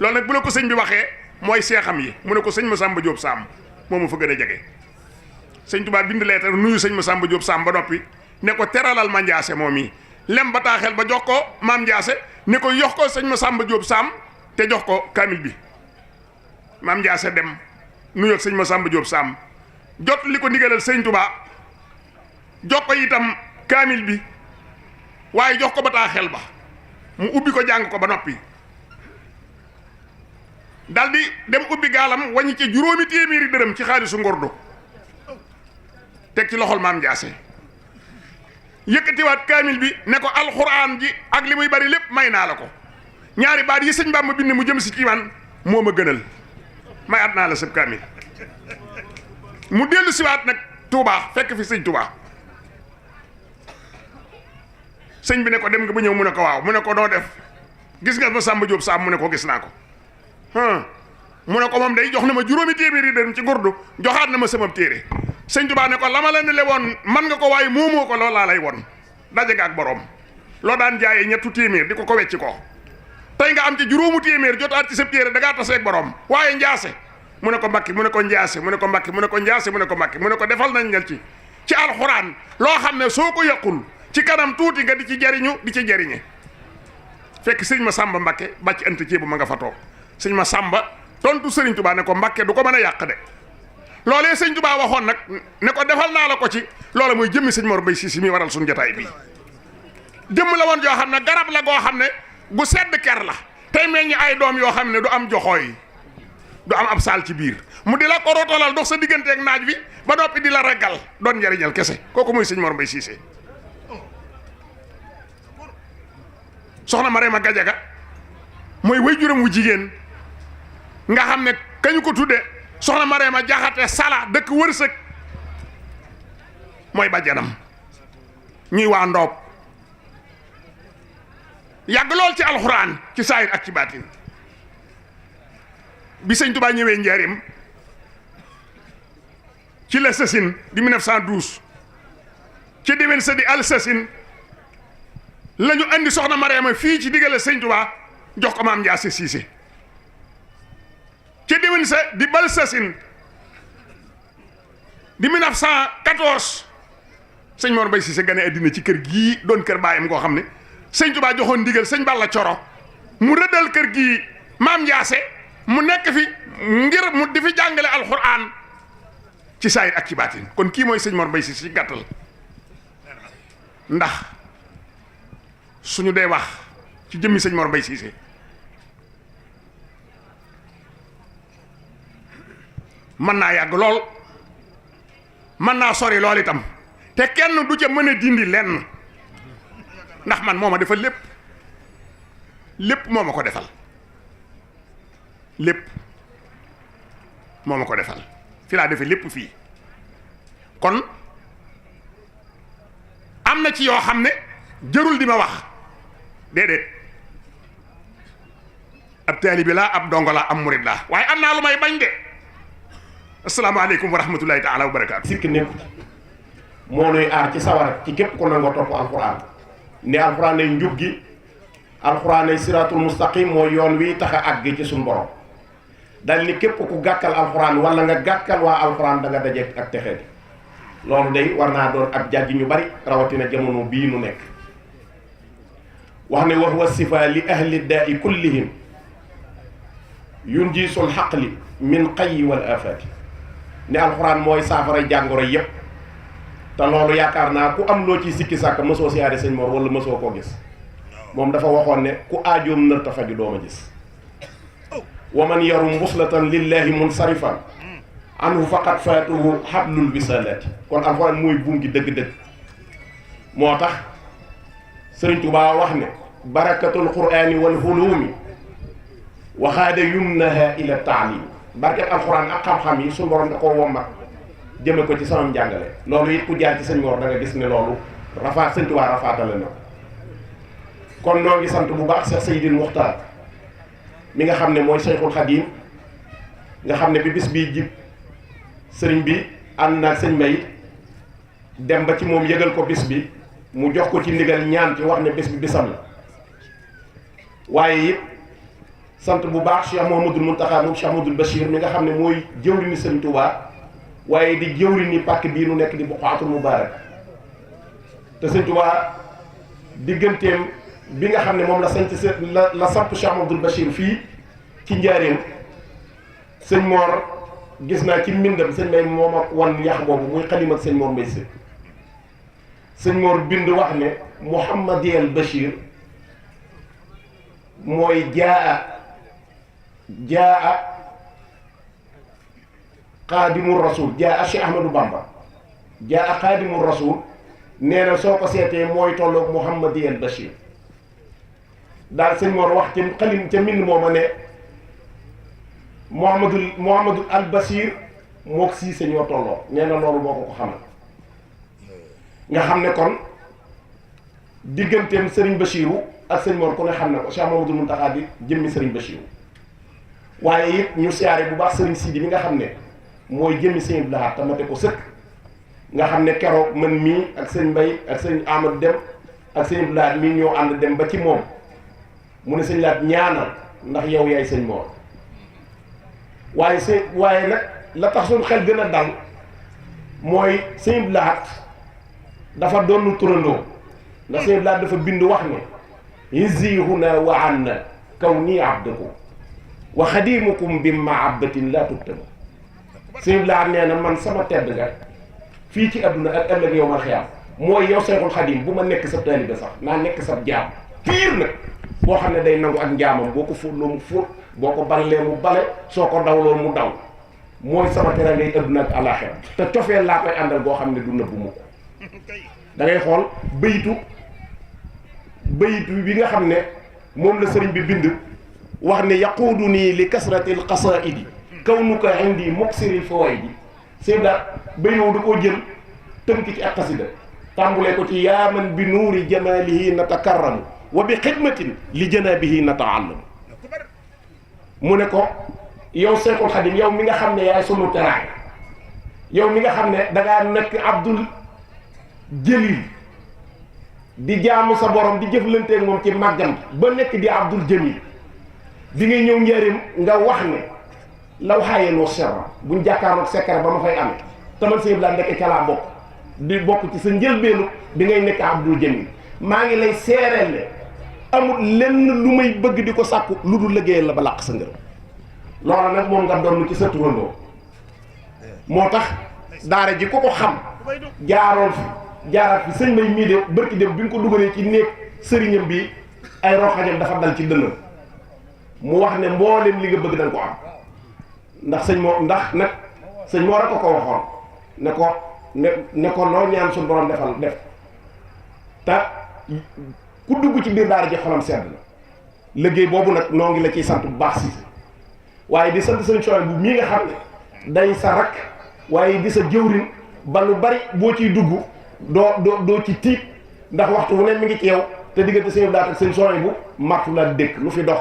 loolu nag bu la ko sëñ bi waxee mooy seexam yi mu ne ko sëñ Massamba Diop Sam moo ma fa gën a jege sëñ Tuubaa bind leetar nuyu sëñ Massamba Diop Sam ba noppi ne ko teralal ma Ndiasse moom yi lem bataaxel ba jox ko maam Ndiasse ne ko yox ko sëñ Massamba Diop Sam te jox ko kaamil bi maam Ndiasse dem nuyu ak sëñ Massamba Diop Sam jot li ko ndigalal sëñ Tuubaa jox ko itam kaamil bi waaye jox ko bataaxel ba mu ubbi ko jàng ko ba noppi daldi dem ubbi gaalam waññi ci juróomi téeméeri dërëm ci xaalisu ngordu teg ci loxol maam Ndiasse yëkkatiwaat kaamil bi ne ko alxuraan ji ak li muy bari lépp may naa la ko ñaari baat yi sëñ Bamba bind mu jëm si ci man moo ma gënal may at naa la sëb kaamil mu dellu siwaat nag Touba fekk fi sëñ Touba sëñ bi ne ko dem nga ba ñëw mu ne ko waaw mu ne ko noo def gis nga Massamba Diop Sam mu ne ko gis naa ko mu ne ko moom day jox na ma juróomi téeméeri dërëm ci ngurdu joxaat na ma sama téere sëñ Tuubaa ne ko la ma la ne le woon man nga ko waaye moomoo ko loolu laa lay won daje nga ak borom loo daan jaayee ñettu téeméer di ko wecci ko tey nga am ci juróomu téeméer jotaat ci sa téere da ngaa taseeg borom waaye Ndiasse mu ne ko Mbàkke mu ne ko Ndiasse mu ne ko Mbàkke mu ne ko Ndiasse mu ne ko Mbàkke mu ne ko defal nañ nga ci alxuraan loo xam ne soo ko yàqul ci kanam tuuti nga di ci jariñu di ci jariñe fekk sëñ Massamba Mbàkke bàcc ant ceebu ma nga fa toog sëñ Massamba tontu sëriñ Tuubaa ne ko Mbàkke du ko mën a yàq de loolee sëñ Tuubaa waxoon nag ne ko defal naa la ko ci loola mooy jëmmi sëñ Mor Mbay Cissé mi waral suñu jotaay bii jëmm la woon joo xam ne garab la goo xam ne gu sedd ker la tey meññi ay doom yoo xam ne du am joxooy du am ab saal ci biir mu di la ko rotalal dox sa digganteeg naaj wi ba noppi di la reggal doon njariñal kese kooku mooy sëñ Mor Mbay Cissé soxna Marema Gajaga mooy waajuram wu jigéen nga xam ne kañu ko tudde soxna Marema Jaxate Sala dëkk Wërsëg mooy bàjjanam ñuy waa Ndoob yàgg lool ci alxuraan ci saayir ak ci baatin bi sëñ Tuubaa ñëwee Njaaréem ci la sësin di 1912 ci déwén sa di al sësin la ñu andi soxna Marema fii ci diggale sëñ Tuubaa jox ko maam Ndiasse Cissé ci déwén sa di bal sësin di 1914 sëñ Mor Mbay Cissé gane addina ci kër gii doon kër baayam koo xam ne sëñ Tuubaa joxoon ndigal sëñ Balla Coro mu rëddal kër gii maam Ndiasse mu nekk fi ngir mu di fi jàngale alxuraan ci saayir ak ci baatin kon kii mooy sëñ Mor Mbay Cissé ci gàttal ndax suñu dee wax ci jëmmi sëñ Mor Mbay Cissé mën naa yàgg lool mën naa sori lool itam te kenn du ca mën a dindi lenn ndax man moo ma defal lépp moo ma ko defal lépp moo ma ko defal fi laa defee lépp fii kon am na ci yoo xam ne jërul di ma wax déedéet ab taalibi laa ab dongo laa am murid laa waaye am naa lu may bañ de asalaamaaleykum wa rahmatullahi taala wa barakaatu. sikki nekk moo nuy aar ci sawara ci képp ko nangoo topp alxuraan ne alxuraan ay njub gi alxuraan ay siraatul mustaqim mooy yoon wi tax a àgg ci suñu borom dal ni képp ku gàkkal alxuraan wala nga gàkkal waa alxuraan da nga daje ak texeeti loolu day war naa doon ab jàjj ñu bari rawatina jamono bii nu nekk wax ne wax wa sifa li ahli daai kullihim yunjisul xaqli min qayyi wal afaati ne alxuraan mooy saafara jàngoro yépp te loolu yaakaar naa ku am loo ci sikki sàkk mësoo siyaare sëñ Mor wala mësoo koo gis moom dafa waxoon ne ku aajoom nër ta faju dooma gis wa man yarum muslatan lillahi munsarifan anhu faqat faatuhu hablul wisalati kon alxuraan mooy buum gi dëgg-dëgg moo tax sëriñ Tuubaa wax ne barakatul qur'ani wal hulumi waxaada yumnaha ila taalim barket alxuraan ak xam-xam yi suñu borom da koo wommat jëme ko ci sama njàngale loolu it ku jaar ci sëñ Mor da nga gis ne loolu rafaat sëñ Tuubaa rafaatale na kon noo ngi sant bu baax Cheikh Seydil Muxtaar mi nga xam ne mooy Cheikhul Khadim nga xam ne bi bis bii jib sëriñ bi ànd naag sëñ Mbay dem ba ci moom yëgal ko bis bi mu jox ko ci ndigal ñaan ci wax ne bés bi bisam la waaye it sant bu baax Cheikh Mouhamadoul Mountakha moom Cheikh Mouhamadoul Bachir mi nga xam ne mooy jëwriñu Sëriñ Touba waaye di jëwriñu pàkk bii nu nekk di Buqaatul Mubaarak te Sëriñ Touba digganteem bi nga xam ne moom la sanc la samp Cheikh Mouhamadoul Bachir fii ci njaareem sëñ Mor gis naa ci mbindam sëñ Mbay moom ak wan yax boobu muy xalima ak sëñ Mor Mbay si sëñ Mor bind wax ne Mouhamadiyal Bachir mooy jaa xaadimu rasul jaa Cheikh Ahmadou Bamba jaa xaadimu rasul nee na soo ko seetee mooy tolloog Mouhamadiyal Bachir daal sëñ Mor wax ca xalim ca mbind mooma ne Mouhamadou al Bachir mook Siise ñoo tolloo nee na loolu moo ko xamal nga xam ne kon digganteem Serigne Bachirou ak sëñ Mor ku ne xam ne ko Cheikh Mouhamadoul Mountakha di jëmmi Serigne Bachirou waaye it ñu siyaare bu baax Serigne Sidi mi nga xam ne mooy jëmmi sëñ Abdou Lahad tamate ko sëkk nga xam ne keroog man mii ak sëñ Mbay ak sëñ Amadou Dem ak sëñ Abdou Lahad mii ñoo ànd dem ba ci moom mu ne sëñ Lahad ñaanal ndax yow yaay sëñ Mor waaye nag la tax suñu xel gën a dal mooy sëñ Abdou Lahad dafa doon turandoo ndax sëñ Abdou Lahad dafa bind wax ne izzi huna wa anna kawni abdukum wa xadimukum bi mahabbatin la tuktamu sëñ Abdou Lahad nee na man sama tedd nga fii ci adduna ak ëllëg yow ma xiyaam mooy yow Seexul Xadim bu ma nekk sa taalibe sax naa nekk sa jaam piir nag boo xam ne day nangu ak njaamam boo ko fóotloo mu fóot boo ko ballee mu bale soo ko dawloo mu daw mooy sama tere ngay adduna ak àllaaxira te cofeel laa koy àndal boo xam ne du nëbbu mu ko da ngay xool baytu bi nga xam ne moom la sëriñ bi bind wax ne yaquudu nii li kasratil qasaidi kawnuka indi muksiril fawaidi sëñ daal bayoo da koo jël tënk ci ak xasida tàmbulee ko ci yaaman bi nuuri jamalihi natakarramu wa bi xidmatin li janabihi nataallamu mu ne ko yow Seexul Xadim yow mi nga xam ne yaay sunu teraay yow mi nga xam ne dangaa nekk Abdul Jalil di jaamu sa borom di jëflanteeg moom ci màggam ba nekk di Abdul Jamil bi ngay ñëw njëriñ nga wax ne law xaayeen wa serra buñ jàkkaarloog secret ba ma fay amee taman sëñ laa nekk ca laa bokk di bokk ci sa njëlbeenu bi ngay nekk Abdul Jamil maa ngi lay seereel ne amul lenn lu may bëgg di ko sàkku lu dul liggéeyal la ba làq sa ngërëm loola nag moom nga doon ci sa turandoo moo tax daara ji ku ko xam jaaroon fi jaaraat fi sëñ Mbay mii de bërki dem bi nga ko dugalee ci néeg sëriñam bi ay roxañam dafa dal ci dënnam mu wax ne mboolem li nga bëgg danga ko am ndax sëñ moo ndax nag sëñ moo rek ko waxoon ne ko loo ñaan suñu borom def te ku dugg ci biir daara ji xolam sedd na liggéey boobu nag noo ngi la ciy sant bu baax si waaye di sant sëñ Soy bu mii nga xam ne day sa rakk waaye di sa jëwriñ ba lu bari boo ciy dugg doo ci tiit ndax waxtu wu ne mi ngi ci yow te diggante sëñ daat ak sëñ Soy bu martu la dëkk lu fi dox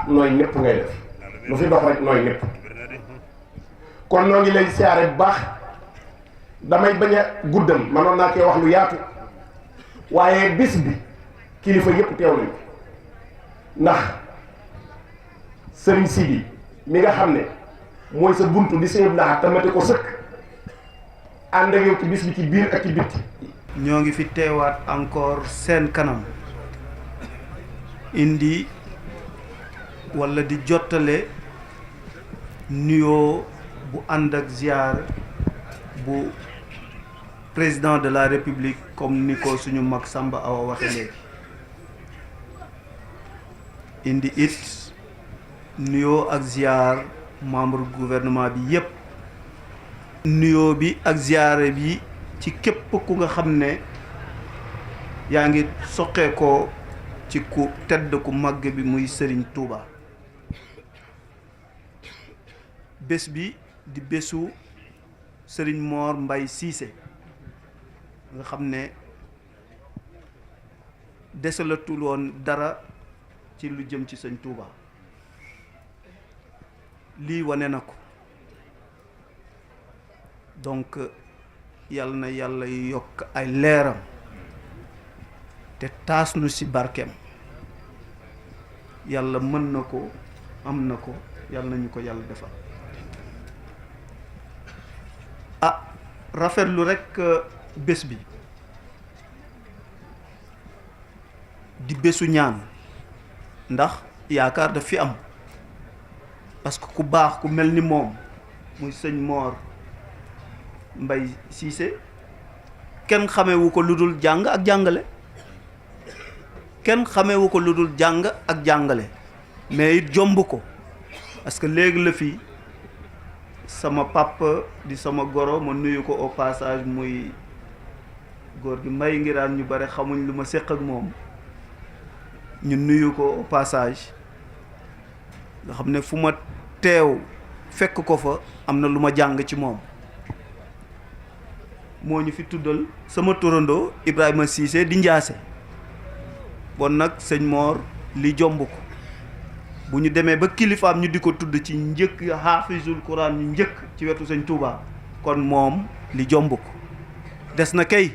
nooy népp ngay def lu fi dox rek nooy népp kon noo ngi lay siyaare bu baax damay bañ a guddal manoon naa koy wax lu yaatu waaye bis bi kilifa yëpp teew nañ ndax sëriñ Sidi mi nga xam ne mooy sa buntu di sëñ Lahad tamate ko sëkk ànd ak yow ci bis bi ci biir ak ci bitti ñoo ngi fi teewaat encore seen kanam indi walla di jottale nuyoo bu ànd ak ziar bu président de la république comme ni ko suñu mag Samba Awa waxe léegi indi it nuyoo ak ziar membre gouvernement bi yépp nuyoo bi ak ziare bi ci képp ku nga xam ne yaa ngi soqeekoo ci ku tedd ku màgg bi muy Serigne Touba bés bi di bésu Serigne Mor Mbay Cissé nga xam ne desalatul woon dara ci lu jëm ci Sëñ Touba lii wane na ko donc yàlla na yàlla yokk ay leeram te taas nu ci barkeem. yàlla mën na ko am na ko yàlla nañu ko yàlla defal. rafetlu rekk bés bi di bésu ñaan ndax yaakaar daf fi am parce que ku baax ku mel ni moom muy sëñ Mor Mbay Cissé kenn xamewu ko lu dul jàng ak jàngale kenn xamewu ko lu dul jàng ak jàngale mais it jomb ko parce que léegi la fii sama papa di sama goro ma nuyu ko au passage muy góor gi Mbay Ngiraan ñu bare xamuñ lu ma séq ak moom ñu nuyu ko au passage nga xam ne fu ma teew fekk ko fa am na lu ma jàng ci moom moo ñu fi tuddal sama turandoo Ibrahima Cissé di Njaase bon nag sëñ Mor li jomb ko bu ñu demee ba kilifaam ñu di ko tudd ci njëkk xaafisul Quran ñu njëkk ci wetu sëñ Touba kon moom li jomb ko des na kay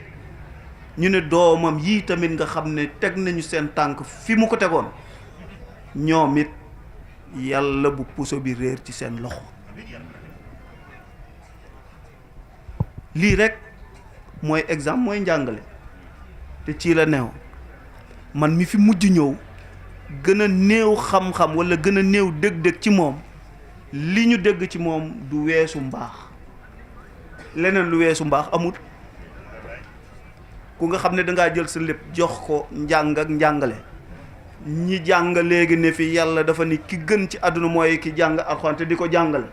ñu ne doomam yii tamit nga xam ne teg nañu seen tànk fi mu ko tegoon ñoom it yàlla bu puso bi réer ci seen loxo lii rek mooy exemple mooy njàngale te ci la neew man mi fi mujj ñëw gën a néew xam-xam walla gën a néew dëgg-dëgg ci moom li ñu dégg ci moom du weesu mbaax leneen lu weesu mbaax amul ku nga xam ne dangaa jël sa lépp jox ko njàng ak njàngale ñi jàng léegi ne fi yàlla dafa ni ki gën ci àdduna mooy ki jàng alxuraan te di ko jàngale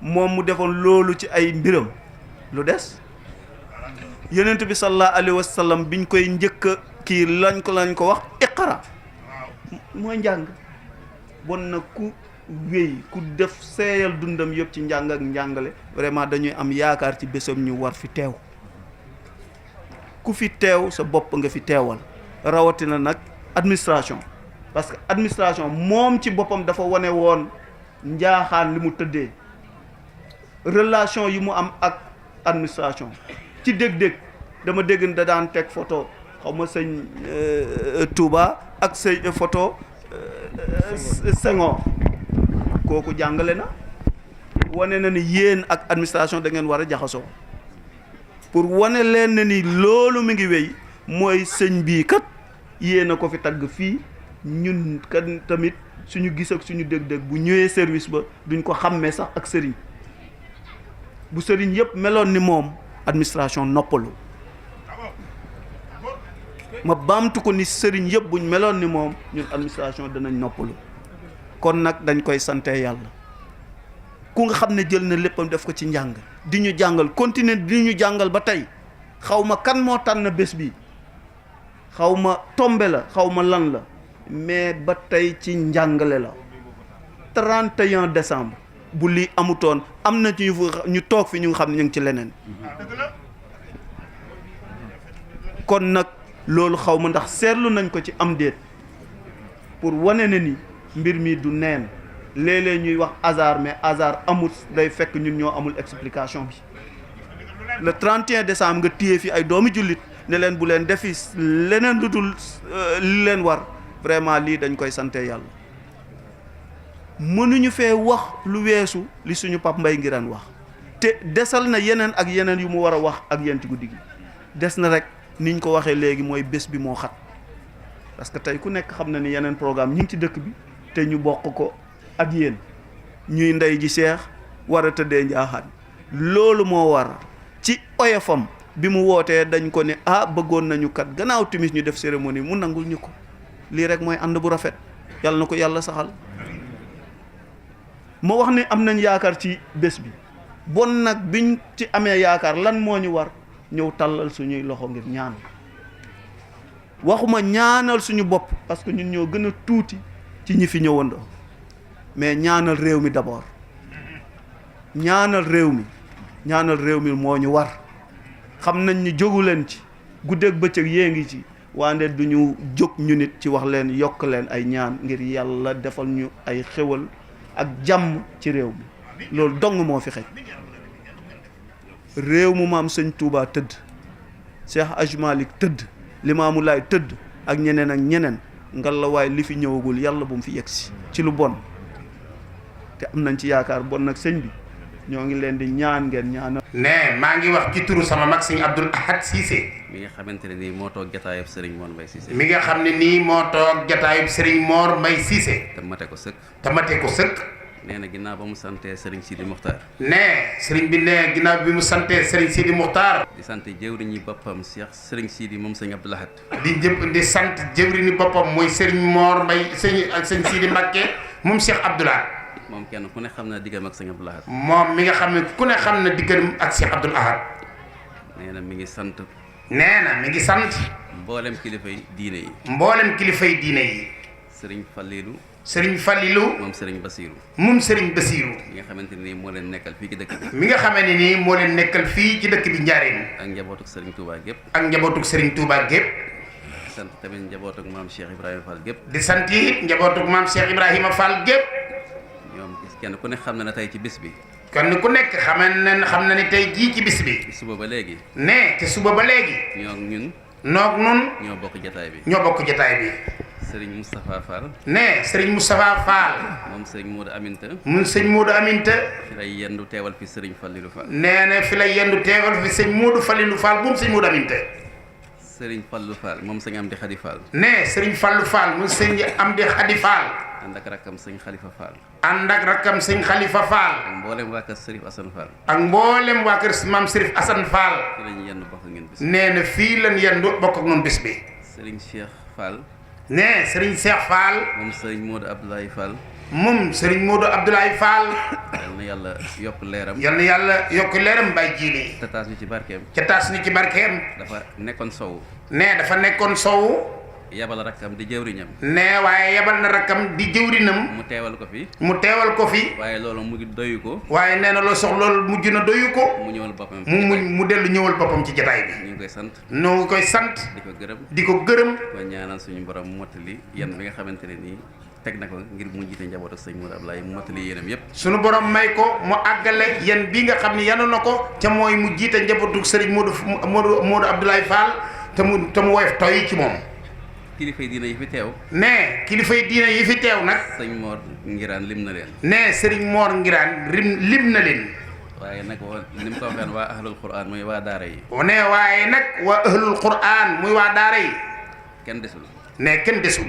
moom mu defoon loolu ci ay mbiram lu des yonent bi sallallahu alayhi wa sallam biñ koy njëkk kii lañ ko wax iqra mooy njàng bon na ku wéy ku def seeyal dundam yëpp ci njàng ak njàngale vraiment dañuy am yaakaar ci bésam ñu war fi teew ku fi teew sa bopp nga fi teewal rawatina nag administration parce que administration moom ci boppam dafa wane woon njaaxaan li mu tëddee relation yi mu am ak administration ci dégg-dégg dama dégg da daan teg photo xaw ma sëñ Touba ak sëñ photo Senghor kooku jàngale na wane na ni yéen ak administration da ngeen war a jaxasoo pour wane leen ne ni loolu mi ngi wéy mooy sëñ bii kat yéen a ko fi tagg fii ñun kat tamit suñu gis ak suñu dégg-dégg bu ñëwee service ba duñ ko xàmmee sax ak sëriñ bu sëriñ yëpp meloon ni moom administration noppalu ma baamtu ko ni sëriñ yëpp buñ meloon ni moom ñun administration danañ noppalu kon nag dañ koy sante yàlla ku nga xam ne jël na léppam def ko ci njàng di ñu jàngal continuer di ñu jàngal ba tey xaw ma kan moo tànn bés bi xaw ma tombe la xaw ma lan la mais ba tey ci njàngale la 31 décembre bu lii amutoon am na ci ñu toog fi ñu nga xam ne ñu ngi ci leneen kon nag loolu xaw ma ndax seetlu nañ ko ci am déet pour wane ne ni mbir mi du neen léeg-léeg ñuy wax hasard mais hasard amul day fekk ñun ñoo amul explication bi le 31 décembre nga téye fi ay doomi jullit ne leen bu leen defi leneen lu dul li leen war vraiment lii dañ koy sante yàlla mënuñu fee wax lu weesu li suñu Pape Mbaye Ngiraan wax te desal na yeneen ak yeneen yu mu war a wax ak yéen ci guddi gi des na rek niñ ko waxee léegi mooy bés bi moo xat parce que tey ku nekk xam na ni yeneen programme ñu ngi ci dëkk bi te ñu bokk ko ak yéen ñuy ndey ji seex war a tëddee njaaxaan loolu moo war ci oyofam bi mu wootee dañ ko ne bëggoon nañu kat gannaaw timis ñu def cérémonie mu nangul ñu ko lii rek mooy ànd bu rafet yàlla na ko yàlla saxal ma wax ne am nañ yaakaar ci bés bi bon nag biñ ci amee yaakaar lan moo ñu war ñëw tàllal suñuy loxo ngir ñaan waxuma ñaanal suñu bopp parce que ñun ñoo gën a tuuti ci ñi fi ñëwandoo mais ñaanal réew mi d'abord ñaanal réew mi moo ñu war xam nañ ni jógu leen ci guddeeg bëccëg yée ngi ci wante du ñu jóg ñu nit ci wax leen yokk leen ay ñaan ngir yàlla defal ñu ay xéwal ak jàmm ci réew mi loolu dong moo fi xej réew mu maam sëñ Touba tëdd Cheikh Hadj Malick tëdd Limaamu Laay tëdd ak ñeneen ngallaawaay li fi ñëwagul yàlla bu mu fi yegsi ci lu bon te am nañ ci yaakaar bon nag sëñ bi ñoo ngi leen di ñaan ngeen ñaanal. ne maa ngi wax ci turu sama mag sëñ Abdoul Ahad Cissé. mi nga xamante ne nii moo toog jataayub Serigne Mor Mbaye Cissé. mi nga xam ne nii moo toog jataayub Serigne Mor Mbaye Cissé. te mate ko sëkk. te mate ko sëkk. nee na ginnaaw ba mu santee Serigne Sidi Muxtaar. ne Serigne bi ne ginnaaw bi mu santee Serigne Sidi Muxtaar. di sant jëwriñi boppam Cheikh Serigne Sidi moom sëñ Abdoul Ahad. di sant jëwriñi boppam mooy Serigne Mor Mbaye sëñ Sidi Mbacké moom Cheikh Abdoul Ahad. moom kenn ku ne xam na diggam ak sëñ Abdoul Ahad. moom mi nga xam ne ku ne xam na diggam ak Cheikh Abdoul Ahad. nee na mi ngi sant. nee na mi ngi sant. mboolem kilifay diine yi. mboolem kilifay diine yi. Serigne Fallilou. Serigne Fallilou. moom Serigne Bassirou. moom Serigne Bassirou. mi nga xamante ne nii moo leen nekkal fii ci dëkk bi. mi nga xamante ne nii moo leen nekkal fii ci dëkk bi Njaaréem. ak njabootuk Serigne Touba gépp. ak njabootuk Serigne Touba gépp. di sant tamit njabootuk maam Cheikh Ibrahima Fall gépp. di sant it njabootuk maam Cheikh Ibrahima Fall gépp. ñoom kenn ku ne xam na ne tey ci bis bi. kenn ku nekk xam na ne tey jii ci bis bi. suba ba léegi. ne te suba ba léegi. ñun. nun ñoo bokk jataay bi. ñoo bokk jataay bi. Serigne Moustapha Fall. ne Serigne Moustapha Fall. moom Serigne Modou Aminta. mun sëñ Modou Aminta. fi lay yendu teewal fi Serigne Fallilou Fall. nee na fi lay yendu teewal fi sëñ Modou Fallilou Fall moom sëñ Modou Aminta. Serigne Fallou Fall moom sëñ Amdi Khady Fall. ne Serigne Fallou Fall moom sëñ Amdi Khady Fall. ànd ak rakkam sëñ Khalifa Fall. ànd ak rakkam sëñ Khalifa Fall. ak mboolem waa kër Serif Assane Fall. ak mboolem waa kër maam Serif Assane Fall. fii lañu yendu bokk ak ngeen bis. nee na fii lañ yendu bokk ak noonu bis bi. Serigne Cheikh Fall. ne Serigne Cheikh Fall. moom Serigne Modou Abdoulaye Fall. moom Serigne Modou Abdoulaye Fall. yal na yàlla yokk leeram. yal na yàlla yokk leeram Baye Jili. te taas ñu ci barkeem. ca taas ni ci barkeem. dafa nekkoon sow. ne dafa nekkoon sow. yabal rakkam di jëwriñam. ne waaye yabal na rakkam di jëwrinam. mu teewal ko fi. mu teewal ko fi. waaye loolu mu ngi doyu ko. waaye nee na loo sox loolu mujj na doyu ko. mu ñëwal boppam. mu dellu ñëwal boppam ci jataay bi. ñu ngi koy sant. noo ngi koy sant. di ko gërëm. di ko gërëm. ko ñaanal suñu borom mottali yan bi nga xamante ne nii teg na ko ngir mu jiite njaboot ak sëñ Modou Abdoulaye mu mottali yéenam yépp. sunu borom may ko mu àggale yan bii nga xam ne yanu na ko ca mooy mu jiite njabootu sëriñ Modou Abdoulaye Fall te mu woyof toy ci moom. kilifay diina yi fi teew. ne kilifay diina yi fi teew nag. sëñ Mor Ngiraan lim na leen. ne sëriñ Mor Ngiraan lim na leen. waaye nag ni mu ko waxee waa ahlul quran muy waa daara yi. ne waaye nag waa ahlul quran muy waa daara yi. kenn desul. ne kenn desul.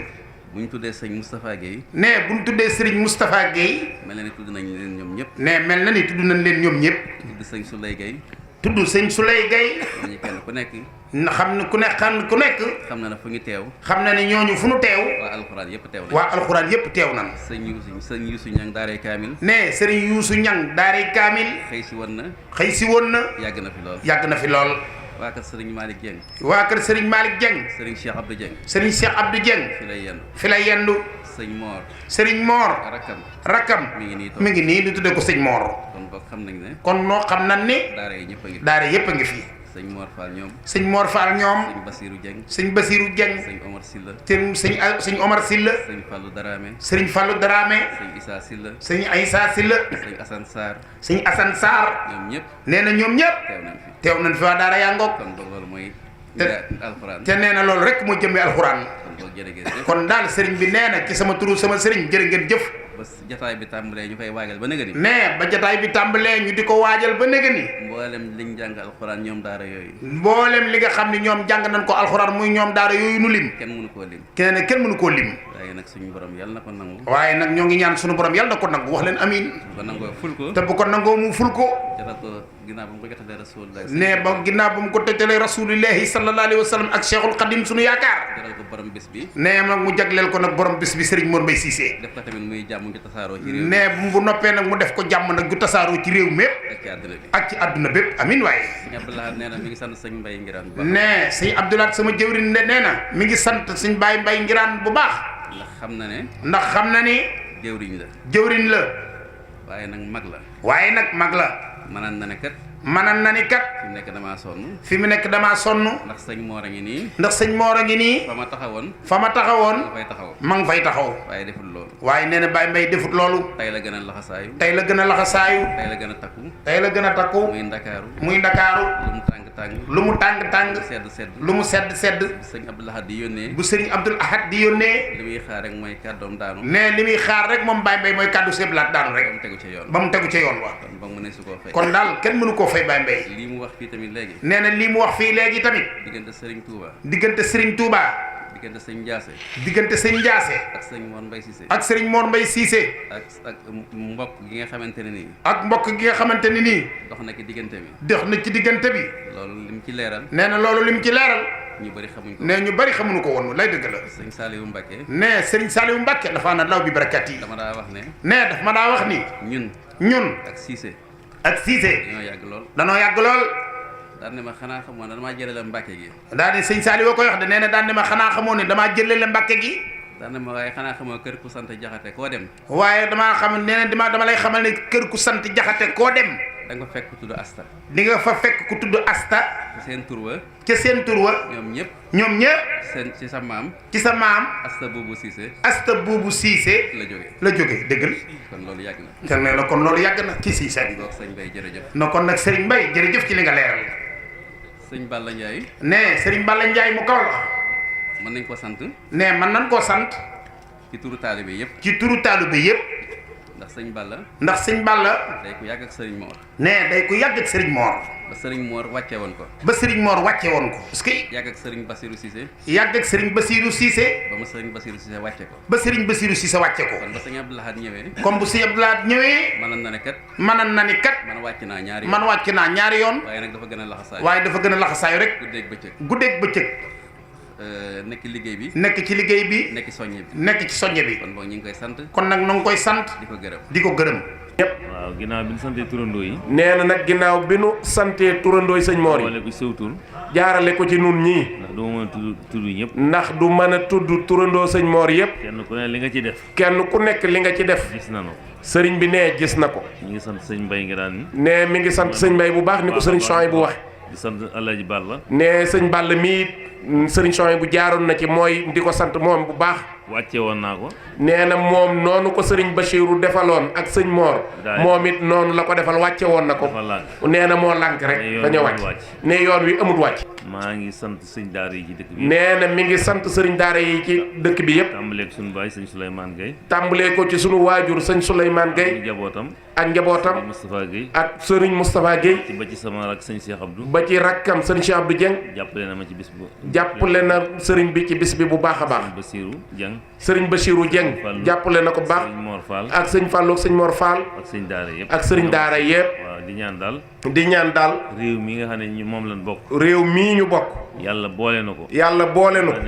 bu ñu tuddee sëñ Moustapha Guèye. ne bu ñu tuddee sëriñ Moustapha Guèye. mel na ni tudd nañ leen ñoom ñëpp. ne mel na ni tudd nañ leen ñoom ñëpp. tudd sëñ Souley Guèye. tudd sëñ Souley Guèye. ñooñu kenn ku nekk. na xam ne ku nekk. xam na ne fu ñu teew. xam na ne ñooñu fu ñu teew. waa alxuraan yëpp teew nañ. waa alxuraan yëpp teew nañ. sëñ Youssou Niang daaray Kaamil. ne sëriñ Youssou Niang daaray Kaamil. xëy si woon na. yàgg yàgg na fi lool. waa kër Serigne Malick Dieng. waa kër Serigne Malick Dieng. Serigne Cheikh Abdou Dieng. Serigne Cheikh Abdou Dieng. fi lay yendu. sëñ Mor. Serigne Mor. rakkam. mi ngi nii di tudde ko sëñ Mor. kon boog xam nañ ne. kon noo xam nañ ne. daara yi ñëpp a ngi fi. daara yëpp a ngi fi. sëñ Mor Fall ñoom. sëñ Mor Fall ñoom. sëñ Basirou Dieng. sëñ Basirou Dieng. sëñ Omar Silla. sëñ Omar Silla. sëñ Fallou Darame. sëñ Fallou Darame. sëñ Issa Silla. sëñ Issa Silla. sëñ Assane Sarr. sëñ Assane Sarr. ñoom ñëpp. nee na ñoom ñëpp. teew nañ fi waa daara yaa ngoog. kon boog loolu mooy. alxuraan. te nee na loolu rek moo jëmee alxuraan. kon daal sëriñ bi nee na ci sama turu sama sëriñ jërë ngeen jëf. ba jataay bi tàmbalee ñu koy waajal ba nëgëni. nee ba jataay bi tàmbalee ñu di ko waajal ba nëgëni. mboolem liñ jàng alxuraan ñoom daara yooyu. mboolem li nga xam ne ñoom jàng nañ ko alxuraan muy ñoom daara yooyu nu lim. kenn mënu koo lim. kenn mënu koo lim. waaye nag suñu borom yàlla na ko nangu. waaye nag ñoo ngi ñaan suñu borom yàlla na ko nangu wax leen amiin. bu ko nangoo ful ko. te bu ko nangoo mu ful ko. jaral ko ginnaaw ba mu ko jotalee rasulullah. nee ba ginnaaw ba mu ko jotalee rasulillahi sallallahu alayhi wa sallam ak cheikhul xadim suñu yaakaar. jaral ko borom bis bi. nee nag mu jagleel ko nag borom bis bi Serigne Mor Mbaye Cissé. def ko tamit muy jàmm ju tasaaroo ci réew mi. nee bu noppee nag mu def ko jàmm nag ju tasaaroo ci réew mépp. ak ci àdduna bi. ak ci àdduna bépp amiin waaye. sëñ Abdoulaye nee na mi ngi sant sëñ Mbaye Ngiraan bu baax. nee sëñ Abdoulaye sama jëwriñ ne nee na mi ngi sant sëñ Baye Mbaye Ngiraan bu baax. ndax xam na ne. jëwriñ la. waaye nag mag la. waaye nag mag la. mënaan na ne kat. manan na ni kat fi mu nekk damaa sonn fi mu nekk damaa sonn ndax sëñ Moor a ngi nii ndax sëñ Moor a ngi nii fa ma taxawoon ma fay taxaw ma ngi fay taxaw waaye deful loolu waaye nee na Baye Mbaye defut loolu tey la gën a laxasaayu tey la gën a laxasaayu tey la gën a takku tey la gën a takku muy ndakaaru muy ndakaaru lu mu tàng tàng lu mu tàng tàng sedd sedd lu mu sedd sedd sëñ Abdou Lahad di yónnee bu sëriñ Abdoul Ahad di yónnee li muy xaar rek mooy kàddoom daanu ne li muy xaar rek moom Baye Mbaye mooy kàddu seblaat daanu ba mu rek tegu ca yoon ba mu tegu ca yoon wa kon ba mu ne su koo fay kon daal kenn mënu koo fay Baye Mbaye lii mu wax fii tamit léegi nee na lii mu wax fii léegi tamit diggante Serigne Touba diggante Serigne Touba diggante sëñ Ndiasse diggante sëñ Ndiasse ak sëñ Mor Mbaye Cissé ak Serigne Mor Mbaye Cissé ak mbokk gi nga xamante ne nii ak mbokk gi nga xamante ni nii dox na ci diggante bi dox na ci diggante bi loolu lim ci leeral nee na loolu lim ci leeral ñu bëri xamuñ ko ne ñu bari xamuñu ko woon lay dëgg la sëñ Saliou Mbacké ne Serigne Saliou Mbacké dafa na law bi barakat yi dama daa wax ne ne daf ma daa wax ni ñun ak Cissé dañoo yàgg lool danoo yàgg lool daan ne ma xanaa xamoon damaa jëlale Mbacké gi daal di sëñ Saliou koy wax de nee na daan ne ma xanaa xamoo ne damaa jëlale Mbacké gi daan ne ma waaye xanaa xamoo kër ku sant Jaxate koo dem waaye damaa xam nee na dama lay xamal ne kër ku sant Jaxate koo dem da nga fa fekk ku tudd Asta di nga fa fekk ku tudd Asta ca seen tur wa ñoom ñëpp ci sa maam Asta Buubu Cissé la jóge dëgg la kon loolu yàgg na te nee na kon loolu yàgg na ci Cissé bi boog sëñ Mbaye jërëjëf na kon nag Serigne Mbaye jërëjëf ci li nga leeral sëñ Balla Ndiaye ne Serigne Balla Ndiaye mu kaw la mën nañ ko sant ne mën nañ koo sant ci turu taalibe yëpp ndax sëñ Balla day ku yàgg ak Serigne Mor ne day ku yàgg ak Serigne Mor ba Serigne Mor wàcce woon ko parce que yàgg ak Serigne Bassirou Cissé ba mu Serigne Bassirou Cissé wàcce ko ba Serigne Bassirou Cissé wàcce ko kon ba sëñ Abdou Lahad ñëwee comme bu sëñ Abdou Lahad ñëwee mënoon na ni kat man wàcc naa ñaari yoon waaye nag dafa gën a laxasaayu rek guddeeg bëccëg nekk ci liggéey bi nekk ci soññe bi kon boog ñu ngi koy sant kon nag nu ngi koy sant di ko gërëm waaw ginnaaw bi ñu santee turandoo yi nee na nag ginnaaw bi nu santee turandoo yi sëñ Mor yi jaarale ko ci saw tur jaarale ko ci nun ñii ndax du ma mën a tudd ñëpp ndax du mën a tudd turandoo sëñ Mor yëpp kenn ku ne li nga ci def kenn ku nekk li nga ci def gis nanu sëriñ bi nee gis na ko ñu ngi sant sëñ Mbaye nga daan nee mi ngi sant sëñ Mbaye bu baax ni ko sëriñ Chouaïb bu waxe di sant Alaaji Balla nee sëñ Balla mii sëriñ Chouaïb bu jaaroon na ci mooy di ko sant moom bu baax wàcce woon naa ko nee na moom noonu ko sëriñ Bachirou defaloon ak sëñ Mor moom it noonu la ko defal wàcce woon na ko nee na moo lànk rek dañoo wàcc ne yoon wi amul wàcc maa ngi sant sëñ daara yi ci dëkk bi nee na mi ngi sant sëriñ daara yi ci dëkk bi yëpp tàmbalee ko suñu baay sëñ Souleymane Gueye tàmbalee ko ci sunu waajur sëñ Souleymane Gueye ak njabootam Moustapha Gueye ak sëriñ Moustapha Gueye ba ci sama rak sëñ Cheikh Abdou ba ci rakkam sëñ Cheikh Abdou Dieng jàppale na ma ci bis bu jàppale na sëriñ bi ci bis bi bu baax a baax sëriñ Bassirou Dieng jàppale na ko baax ak sëñ Fallou ak sëñ Mor Fall ak sëriñ daara yëpp waaw di ñaan daal réew mi nga xam ne moom lañ bokk réew mii ñu bokk yàlla boole na ko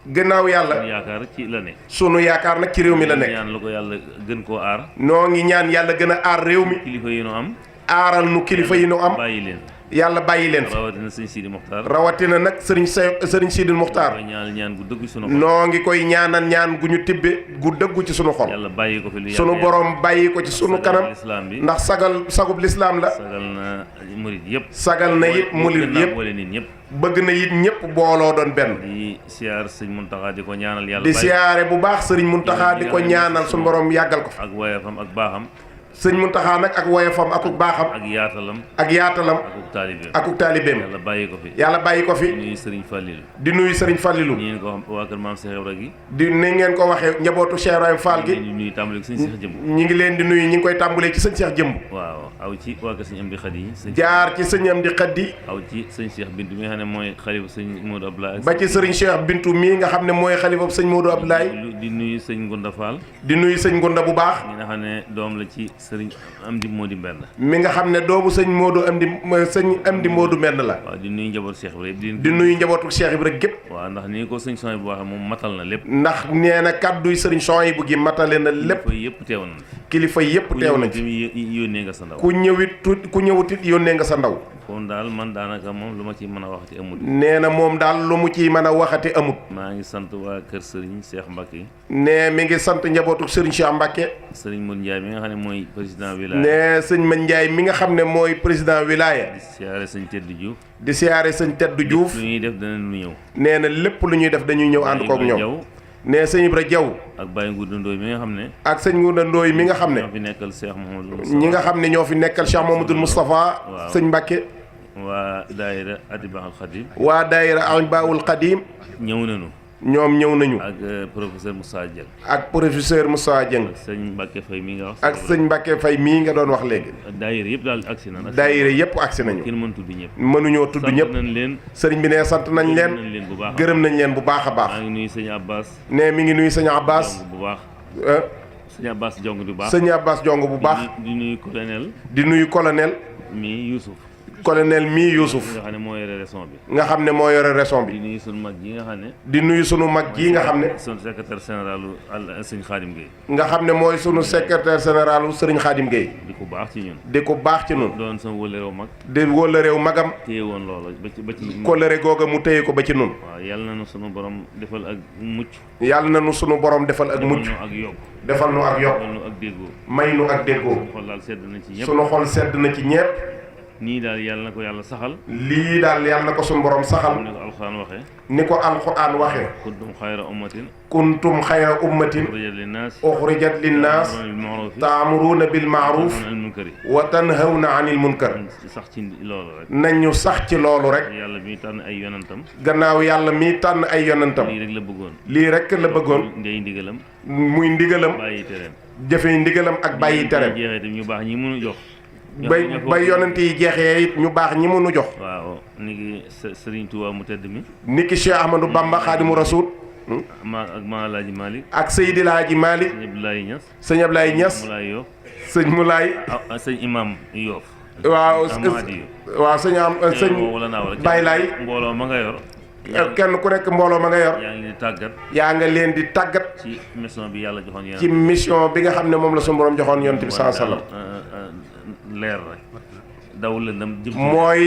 ginnaaw yàlla sunu yaakaar ci la ne sunu yaakaar nag ci réew mi la nekk ñaan lu ko yàlla gën koo aar noo ngi ñaan yàlla gën a aar réew mi kilifa yi nu am aaral nu kilifa yi nu am bàyyi leen yàlla bàyyi leen fi rawatina sëñ Sidi Mokhtar rawatina nag sëriñ Sidi Mokhtar ñaan gu dëggu ci sunu xol noo ngi koy ñaanal ñaan gu ñu tibbe gu dëggu ci sunu xol yàlla bàyyi ko fi lu sunu borom bàyyi ko ci sunu kanam ndax sagub lislaam la sagal na murid yëpp sagal na it murid yëpp boole nit ñëpp bëgg na it ñëpp booloo doon benn di siyaar sëñ Muntaxa di ko ñaanal yàlla di siyaare bu baax sëriñ Muntaxa di ko ñaanal sunu borom yàggal ko fi ak woyofam ak baaxam sëñ Muntaxa nag ak woyofam akuk baaxam ak yaatalam akuk taalibeem yàlla bàyyi ko fi di nuyu sëriñ Fallilou di nuyu sëriñ Fallilou ni ngeen ko wax waa kër maam Cheikh Ibra gi di ni ngeen ko waxee njabootu Cheikh Ibrahima Fall gi di nuyu tàmbale ko sëñ Cheikh Jëmb ñi ngi leen di nuyu ñi ngi koy tàmbalee ci sëñ Cheikh Jëmb waaw aw ci waa kër sëñ Amdi Xadi jaar ci sëñ Amdi Xadi aw ci sëñ Cheikh Bintu mi nga xam ne mooy xalifa sëñ Modou Abdoulaye ba ci sëriñ Cheikh Bintu mii nga xam ne mooy xalifa sëñ Modou Abdoulaye di nuyu sëñ Ngunda Fall di nuyu sëñ Ngunda bu baax mi nga xam ne doom la ci sëriñ Amdi Modou Mbenn mi nga xam ne doomu sëñ Modou Amdi Modou Mbenn la waaw di nuyu njabootu Cheikh Ibra di nuyu njabootu Cheikh Ibra gépp waaw ndax ni ko sëñ Souhaïbou bu waxee moom matal na lépp ndax nee na kàdduy sëriñ Souhaïbou gi matale na lépp yëpp teew na kilifa yépp teew nañ ci. yónnee nga sa ndaw. ku ñëwut it yónnee nga sa ndaw. kon daal man daanaka moom lu ma ci mën a waxati amut. nee na moom daal lu mu ciy mën a waxati amut. maa ngi sant waa kër Serigne Cheikh Mbacke. nee mi ngi sant njabootu Serigne Cheikh Mbacke. Serigne Modou Ndiaye mi nga xam ne mooy président wilaya. nee sëñ Modou Ndiaye mi nga xam ne mooy président wilaya. di siyaare sëñ Teddu Diouf. di siyaare sëñ Teddu Diouf. lu ñuy def danañu ñëw. nee na lépp lu ñuy def dañuy ñëw ànd koog ñoom. nee sëñ Ibra Jaw ak Baye Ngouda Ndoye mi nga xam ne. ak sëñ Ngouda Ndoye mi nga xam ne. ñoo fi nekkal Cheikh Mouhamadou Moustapha. ñi nga xam ne ñoo fi nekkal Cheikh Mouhamadou Moustapha. waaw sëñ Mbacke. waa Daayira Atibaaul Khadim. waa Daayira Atibaaul Khadim. ñëw nañu. ñoom ñëw nañu. ak professeur Moussa Dieng. ak professeur Moussa Dieng. ak sëñ Mbacke Faye mi nga wax. ak sëñ Mbacke Faye mii nga doon wax léegi. daayira yëpp daal agsi na. daayira yëpp agsi nañu. kenn mën tudd ñëpp. mënuñoo tudd ñëpp. sant nañ leen. sëriñ bi ne sant nañ leen. gërëm nañ leen bu baax a baax. maa ngi nuyu sëñ Abbas. ne mi ngi nuyu sëñ Abbas. bu baax. sëñ Abbas Jong bu baax. sëñ Abbas Jong bu baax. di nuyu colonel. di nuyu colonel. mi Youssouf. colonel mii Youssouf. nga xam ne moo yore raison bi. nga xam ne moo yore raison bi. di nuyu sunu mag ji nga xam ne. di nuyu sunu mag ji nga xam ne. sunu secrétaire général sëñ Khadim Gueye. nga xam ne mooy sunu secrétaire général sëriñ Khadim Gueye. di ko baax ci ñun. di ko baax ci ñun. doon sama wëllëreew mag. di wëllëreew magam. téye woon loolu ba ci. kóllëre googa mu téye ko ba ci ñun. waaw yàlla na nu sunu borom defal ak mucc. yàlla na nu sunu borom defal ak mucc. defal nu ak yokk. defal nu ak yokk. defal nu ak déggoo. may nu ak déggoo. sunu xol daal sedd na ci ñëpp. sunu xol sedd na ci ñëpp. nii daal yàlla na ko yàlla saxal. lii daal yàlla na ko sunu borom saxal. ni ko alxuraan waxee. ni ko alxuraan waxee. kuntum xayra ummatin. kuntum xayra ummatin. uxrijat linnaas. uxrijat linnaas. taamuruuna bil maaruf. wa tanhawna anil munkar. sax ci loolu rek. nañu sax ci loolu rek. yàlla mi tànn ay yonantam. gannaaw yàlla mi tànn ay yonantam. lii rek la bëggoon. lii rek la bëggoon. ngay ndigalam. muy ndigalam. bàyyi tereem. jëfee ndigalam ak bàyyi tereem. jeexee ñu baax ñi mënu jox. bay yonent yi jeexee it ñu baax ñi mënu jox. waaw ni ki Serigne Touba mu tedd mi. ni ki Cheikh Ahmadou Bamba Khadimu Rasoul. ak maa Alaaji Malick. ak Seydi Laaji Malick. sëñ Abdoulaye Niass. sëñ Abdoulaye Niass. Moulay Yoff. sëñ Moulay. sëñ Imam Yoff. waaw sëñ am sëñ Baye Laay. mbooloo ma nga yor. kenn ku nekk mbooloo ma nga yor. yaa ngi leen di tàggat. yaa nga leen di tàggat. ci mission bi yàlla joxoon yonent. ci mission bi nga xam ne moom la suñu borom joxoon yonent bi sallallahu alayhi wasallam. leer rek. daw lëndëm jëm ci mooy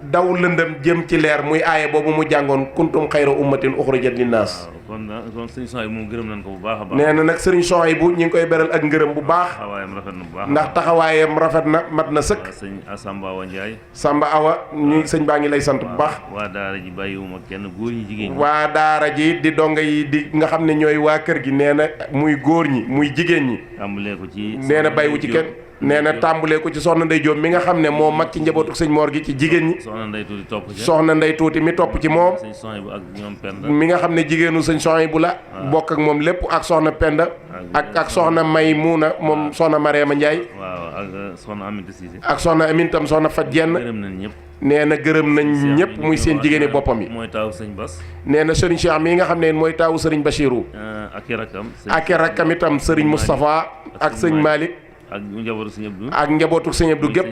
daw lëndëm jëm ci leer muy aaye boobu mu jàngoon kuntum xayra ummatin uxrijat linnaas. waaw kon sëriñ Sohaybu moom gërëm nañ ko bu baax a baax. nee na nag sëriñ Sohaybu ñu ngi koy beral ak ngërëm bu baax. taxawaayam rafet na bu baax. ndax taxawaayam rafet na mat na sëkk. sëñ Samba Awa Ndiaye. Samba Awa ñu sëñ baa ngi lay sant bu baax. waa daara ji bàyyiwuma kenn góor ñi jigéen ñi. waa daara ji di donga yi di nga xam ne ñooy waa kër gi nee na muy góor ñi muy jigéen ñi. tàmbalee ko ci. nee na bàyyiwu ci kenn. nee na tàmbalee ko ci soxna Ndey Jóob mi nga xam ne moo mag ci njabootu sëñ Moor gi ci jigéen ñi. soxna Ndey Tuuti topp ci. soxna Ndey Tuuti mi topp ci moom. sëñ Sohaybu ak ñoom Penda. mi nga xam ne jigéenu sëñ Sohaybu la. bokk ak moom lépp ak soxna Penda. ak soxna Maymuna moom soxna Mariama Ndiaye. waaw ak soxna Aminta Cissé. ak soxna Amintam soxna Fat Jenn. gërëm nañ ñëpp. nee na gërëm nañ ñëpp muy seen jigéeni boppam yi. mooy taawu sëñ Bas. nee na sëriñ Cheikh mii nga xam ne mooy taawu sëriñ Bachirou. ak i rakkam. ak i rakkam itam sëriñ Moustapha ak sëñ Malick. ak njabootu sëñ Abdou. ak njabootu sëñ Abdou gépp.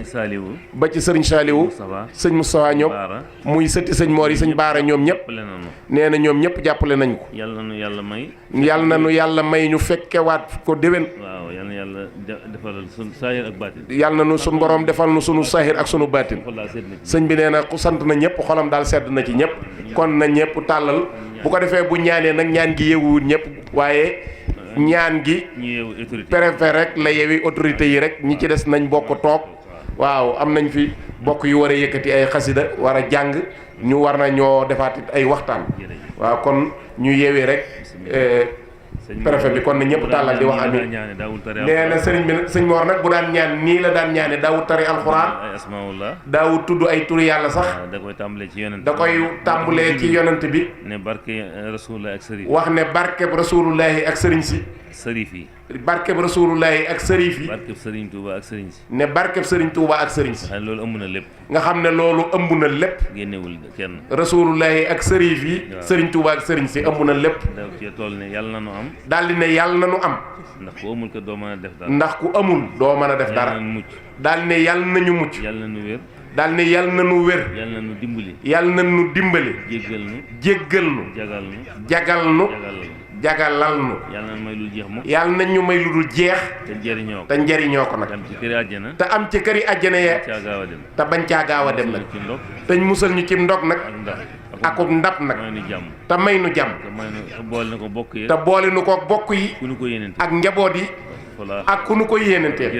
ba ci sëriñ Saliou. sëñ Moustapha ñoom. muy sëtti sëñ Mor yi sëñ Baara ñoom ñëpp. nee na ñoom ñëpp jàppale nañ ko. yàlla na nu yàlla may. yàlla na nu yàlla may ñu fekkewaat ko déwén. waaw yàlla na yàlla defalal sunu saahir ak baatin. yàlla na nu sunu borom defal nu sunu saahir ak sunu baatin. sëñ bi nee na ku sant na ñëpp xolam daal sedd na ci ñëpp. kon na ñëpp tàllal bu ko defee bu ñaanee nag ñaan gi yeewuwul ñëpp waaye. ñaan gi préfet rek la yewi autorité yi rek ñi ci des nañ bokk toog waaw am nañ fi bokk yu war a yëkkati ay xasida war a jàng ñu war na ñoo defaat ay waxtaan waaw kon ñu yewi rek préfet bi kon na ñëpp tàllal di wax amin nee na sëriñ bi sëñ Mor nag bu daan ñaan nii la daan ñaane daawut tari alxuraan daawut tudd ay turi yàlla sax da koy tàmbalee ci yonent da koy tàmbalee ci yonent bi ne barke rasulullahi ak sëriñ wax ne barkeb rasulullahi ak sëriñ si sërif yi barkeb rasulullahi ak sërif yi barkeb sëriñ Touba ak sëriñ si ne barkeb sëriñ Touba ak sëriñ si nga xam ne loolu ëmb na lépp nga xam ne loolu ëmb na lépp génnewul kenn rasulullahi ak sërif yi sëriñ Touba ak sëriñ si ëmb na lépp da ci tool ne yàlla na nu am daal di ne yàlla na nu am ndax ku amul ko doo mën a def dara ndax ku amul doo mën a def dara daal di ne yàlla nañu mucc yàlla na nu wér daal ne yal na nu wér. yal na nu dimbali. yal na nu dimbali. jéggal nu. jagal nu. jagalal nu. yal na may lu jeex mukk. yal na ñu may lu dul jeex. te njëriñoo ko nag. te am ci këri àjjana. te am ci këri àjjana ya. te bañ caa gaaw a dem nag. te ñu musal ñu ci ndog nag. akub ndab nag. te may nu jàmm. te boole nu ko bokk yi. te boole nu ko bokk yi. ku nu ko yéenante. ak njaboot yi. ak ku nu ko yéenanteel.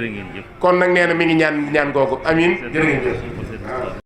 kon nag nee na mi ngi ñaan googu amiin jërë ngeen jëf